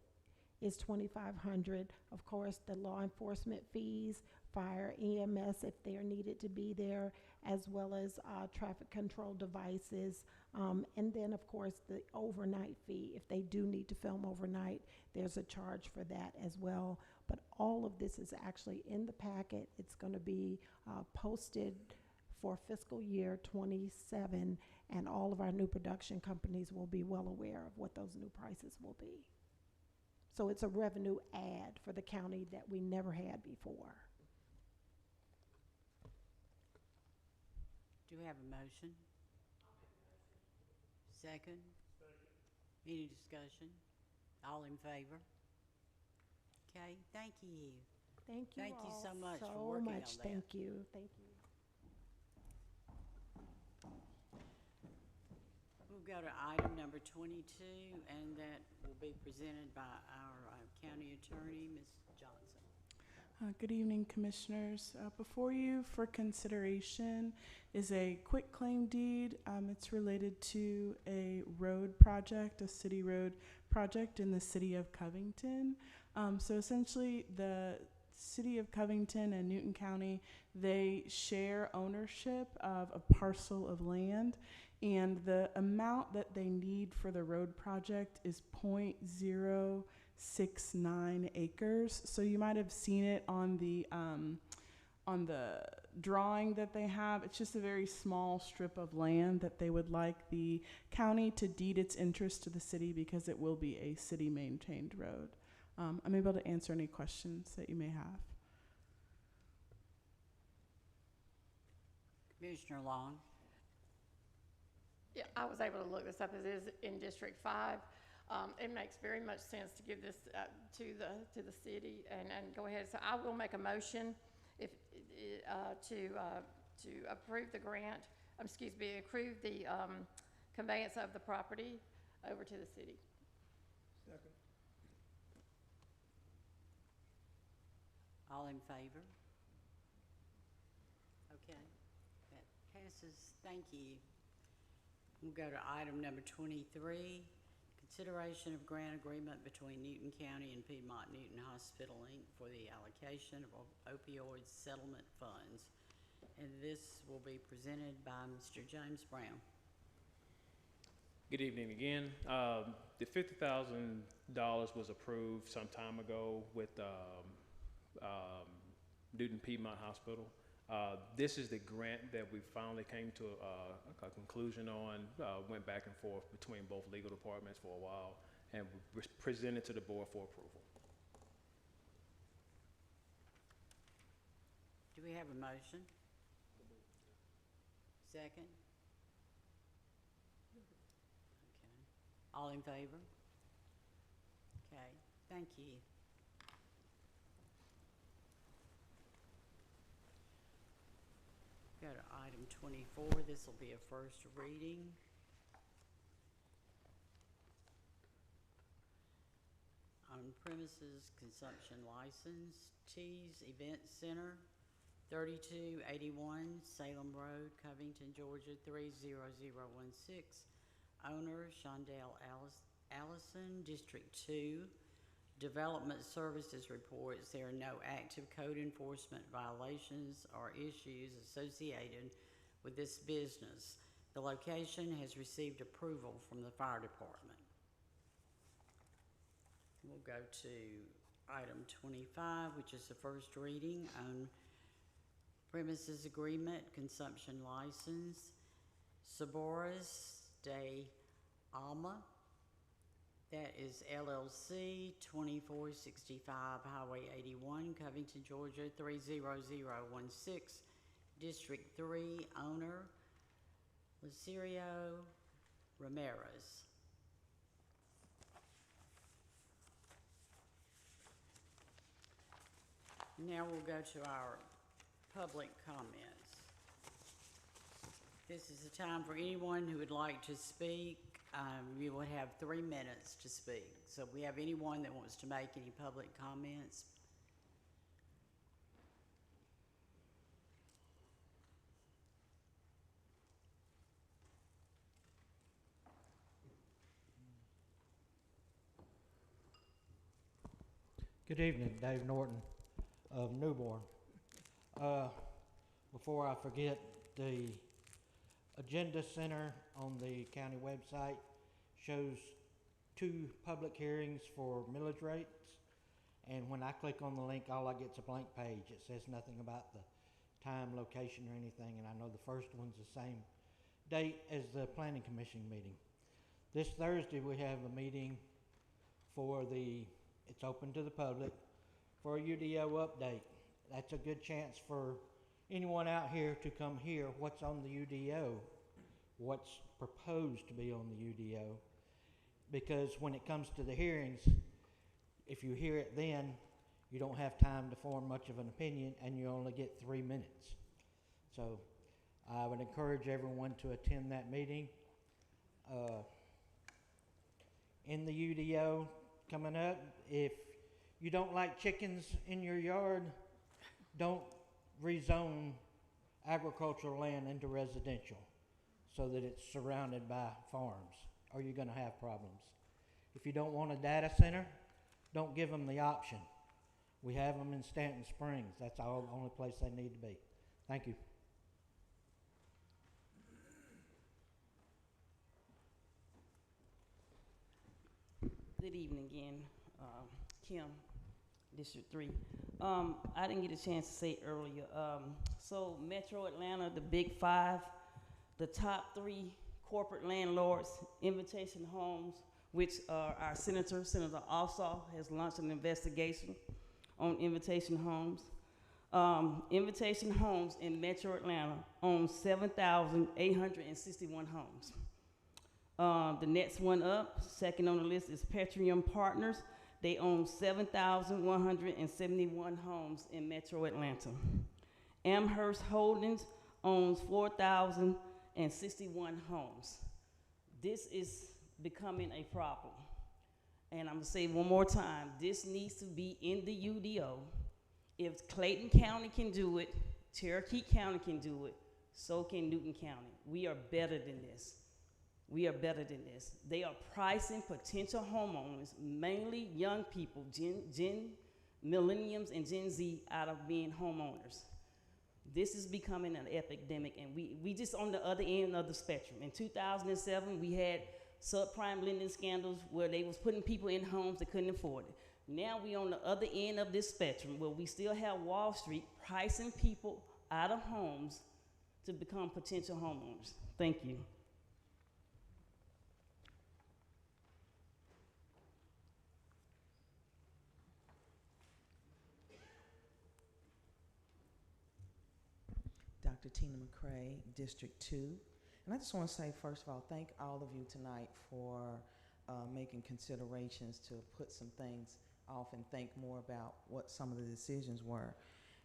is $2,500. Of course, the law enforcement fees, fire, EMS if they're needed to be there, as well as traffic control devices. And then, of course, the overnight fee. If they do need to film overnight, there's a charge for that as well. But all of this is actually in the packet. It's going to be posted for fiscal year 27, and all of our new production companies will be well aware of what those new prices will be. So it's a revenue add for the county that we never had before. Do we have a motion? Second? Any discussion? All in favor? Okay, thank you. Thank you Thank you all so much for so working much. on that. Thank you. Thank you. We'll go to item number 22, and that will be presented by our county attorney, Ms. Johnson. Good evening, Commissioners. Before you for consideration is a quitclaim deed. It's related to a road project, a city road project in the city of Covington. So essentially, the city of Covington and Newton County, they share ownership of a parcel of land, and the amount that they need for the road project is 0.069 acres. So you might have seen it on the drawing that they have. It's just a very small strip of land that they would like the county to deed its interest to the city because it will be a city maintained road. I'm able to answer any questions that you may have. Commissioner Long. Yeah, I was able to look this up. It is in District 5. It makes very much sense to give this to the city and go ahead. So I will make a motion if to approve the grant. Approve the conveyance of the property over to the city. Second. All in favor? Okay, that passes. Thank you. We'll go to item number 23, consideration of grant agreement between Newton County and Piedmont Newton Hospital, Inc. for the allocation of opioid settlement funds. And this will be presented by Mr. James Brown. Good evening again. The $50,000 was approved some time ago with Newton Piedmont Hospital. This is the grant that we finally came to a conclusion on. Went back and forth between both legal departments for a while and was presented to the board for approval. Do we have a motion? Second? Okay. All in favor? Okay, thank you. Go to item 24. This will be a first reading. On premises consumption license, Tees Event Center, 3281 Salem Road, Covington, Georgia, 30016. Owner, Shondell Allison, District 2. Development Services reports there are no active code enforcement violations or issues associated with this business. The location has received approval from the fire department. We'll go to item 25, which is the first reading on premises agreement, consumption license, Saboras de Alma. That is LLC, 2465 Highway 81, Covington, Georgia, 30016. District 3, owner, Lucirio Ramirez. Now we'll go to our public comments. This is the time for anyone who would like to speak. You will have 3 minutes to speak. So if we have anyone that wants to make any public comments. Good evening, Dave Norton of Newborn. Before I forget, the Agenda Center on the county website shows 2 public hearings for millage rates, and when I click on the link, all I get is a blank page. It says nothing about the time, location, or anything, and I know the first one's the same date as the Planning Commission meeting. This Thursday, we have a meeting for it's open to the public, for a UDO update. That's a good chance for anyone out here to come hear what's on the UDO, what's proposed to be on the UDO, because when it comes to the hearings, if you hear it then, you don't have time to form much of an opinion and you only get 3 minutes. So I would encourage everyone to attend that meeting. In the UDO coming up, if you don't like chickens in your yard, don't rezone agricultural land into residential so that it's surrounded by farms, or you're going to have problems. If you don't want a data center, don't give them the option. We have them in Stanton Springs. That's the only place they need to be. Thank you. Good evening again, Kim, District 3. I didn't get a chance to say earlier. So Metro Atlanta, the Big Five, the top 3 corporate landlords, Invitation Homes, which our Senator Ossoff has launched an investigation on Invitation Homes. Invitation Homes in Metro Atlanta owns 7,861 homes. The next one up, second on the list, is Petrium Partners. They own 7,171 homes in Metro Atlanta. Amherst Holdings owns 4,061 homes. This is becoming a problem. And I'm gonna say one more time, this needs to be in the UDO. If Clayton County can do it, Cherokee County can do it, so can Newton County. We are better than this. We are better than this. They are pricing potential homeowners, mainly young people, millenniums and Gen Z, out of being homeowners. This is becoming an epidemic, and we just on the other end of the spectrum. In 2007, we had subprime lending scandals where they was putting people in homes that couldn't afford it. Now we on the other end of this spectrum where we still have Wall Street pricing people out of homes to become potential homeowners. Thank you. Dr. Tina McCrae, District 2. And I just want to say, first of all, thank all of you tonight for making considerations to put some things off and think more about what some of the decisions were.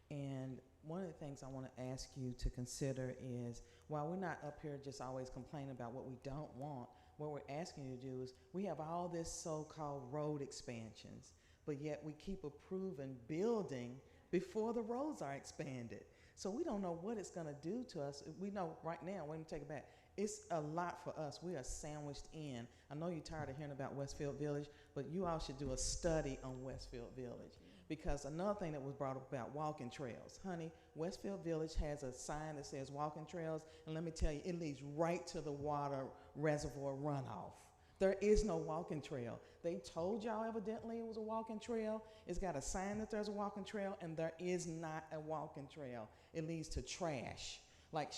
And one of the things I want to ask you to consider is, while we're not up here just always complaining about what we don't want, what we're asking you to do is, we have all this so-called road expansions, but yet we keep approving building before the roads are expanded. So we don't know what it's going to do to us. We know right now, let me take it back, it's a lot for us. We are sandwiched in. I know you're tired of hearing about Westfield Village, but you all should do a study on Westfield Village. Because another thing that was brought up about walking trails. Honey, Westfield Village has a sign that says walking trails, and let me tell you, it leads right to the water reservoir runoff. There is no walking trail. They told y'all evidently it was a walking trail. It's got a sign that there's a walking trail, and there is not a walking trail. It leads to trash. Like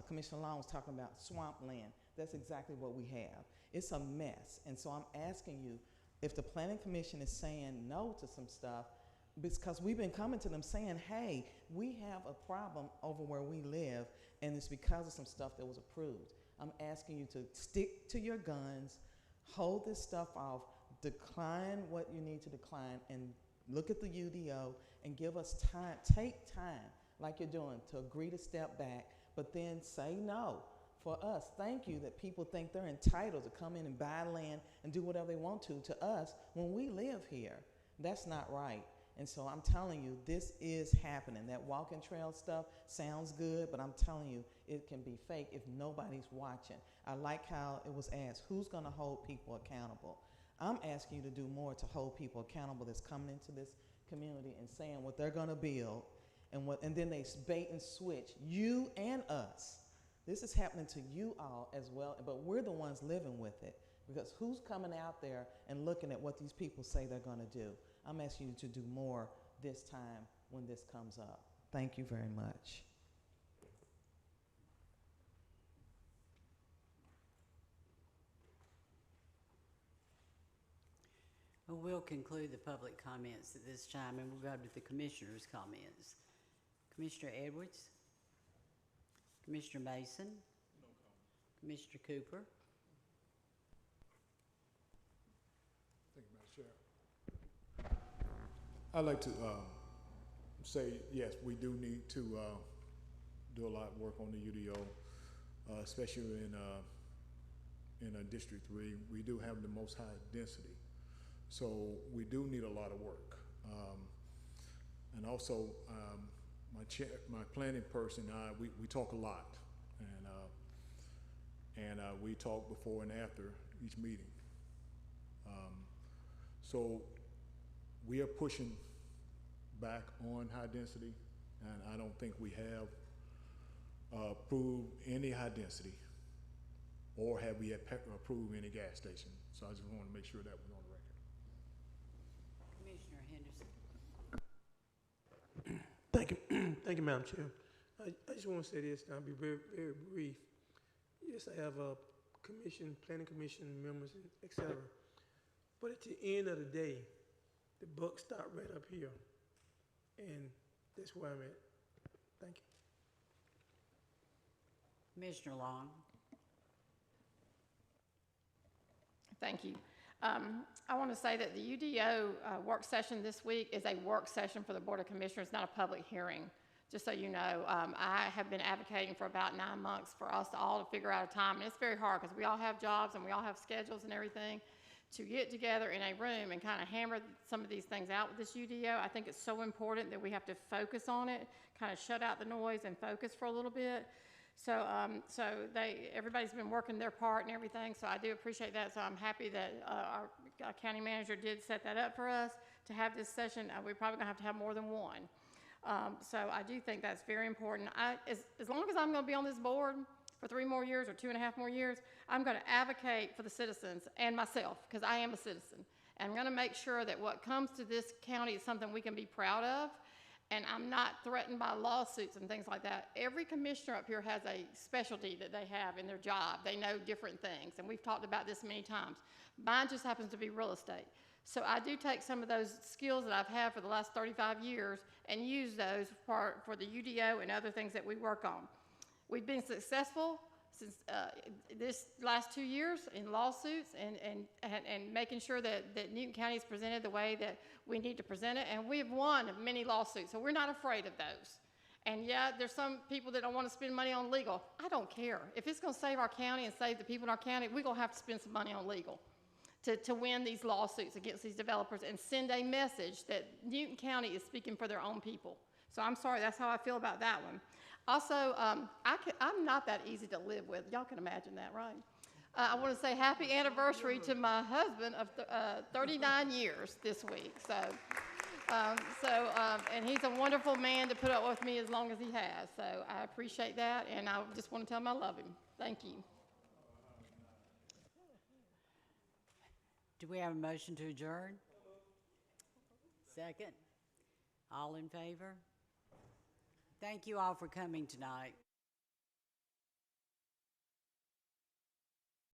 Commissioner Long was talking about swampland. That's exactly what we have. It's a mess. And so I'm asking you, if the Planning Commission is saying no to some stuff, because we've been coming to them saying, hey, we have a problem over where we live, and it's because of some stuff that was approved. I'm asking you to stick to your guns, hold this stuff off, decline what you need to decline, and look at the UDO and give us time, take time, like you're doing, to agree to step back, but then say no. For us, thank you that people think they're entitled to come in and buy land and do whatever they want to us when we live here. That's not right. And so I'm telling you, this is happening. That walking trail stuff sounds good, but I'm telling you, it can be fake if nobody's watching. I like how it was asked, who's going to hold people accountable? I'm asking you to do more to hold people accountable that's coming into this community and saying what they're going to build, and then they bait and switch, you and us. This is happening to you all as well, but we're the ones living with it, because who's coming out there and looking at what these people say they're going to do? I'm asking you to do more this time when this comes up. Thank you very much. Well, we'll conclude the public comments at this time, and we'll go to the commissioners' comments. Commissioner Edwards? Commissioner Mason? No comment. Commissioner Cooper? Thank you, Madam Chair. I'd like to say, yes, we do need to do a lot of work on the UDO, especially in District 3. We do have the most high density, so we do need a lot of work. And also, my planning person and I, we talk a lot, and we talk before and after each meeting. So we are pushing back on high density, and I don't think we have approved any high density, or have we approved any gas station. So I just want to make sure that was on the record. Commissioner Henderson. Thank you, thank you, Madam Chair. I just want to say this, and I'll be very, very brief. Yes, I have planning commission members, et cetera. But at the end of the day, the buck stopped right up here, and that's where I'm at. Thank you. Commissioner Long. Thank you. I want to say that the UDO work session this week is a work session for the Board of Commissioners, not a public hearing. Just so you know, I have been advocating for about 9 months for us to all to figure out a time, and it's very hard because we all have jobs and we all have schedules and everything, to get together in a room and kind of hammer some of these things out with this UDO. I think it's so important that we have to focus on it, kind of shut out the noise and focus for a little bit. So, everybody's been working their part and everything, so I do appreciate that. So I'm happy that our county manager did set that up for us to have this session. We're probably gonna have to have more than one. So I do think that's very important. As long as I'm gonna be on this board for 3 more years or 2.5 more years, I'm gonna advocate for the citizens and myself, because I am a citizen. And I'm gonna make sure that what comes to this county is something we can be proud of. And I'm not threatened by lawsuits and things like that. Every commissioner up here has a specialty that they have in their job. They know different things, and we've talked about this many times. Mine just happens to be real estate. So I do take some of those skills that I've had for the last 35 years and use those for the UDO and other things that we work on. We've been successful since this last 2 years in lawsuits and making sure that Newton County is presented the way that we need to present it, and we've won many lawsuits, so we're not afraid of those. And yeah, there's some people that don't want to spend money on legal. I don't care. If it's going to save our county and save the people in our county, we're going to have to spend some money on legal to win these lawsuits against these developers and send a message that Newton County is speaking for their own people. So I'm sorry, that's how I feel about that one. Also, I'm not that easy to live with. Y'all can imagine that, right? I want to say happy anniversary to my husband of 39 years this week. And he's a wonderful man to put up with me as long as he has. So I appreciate that, and I just want to tell him I love him. Thank you. Do we have a motion to adjourn? Second? All in favor? Thank you all for coming tonight.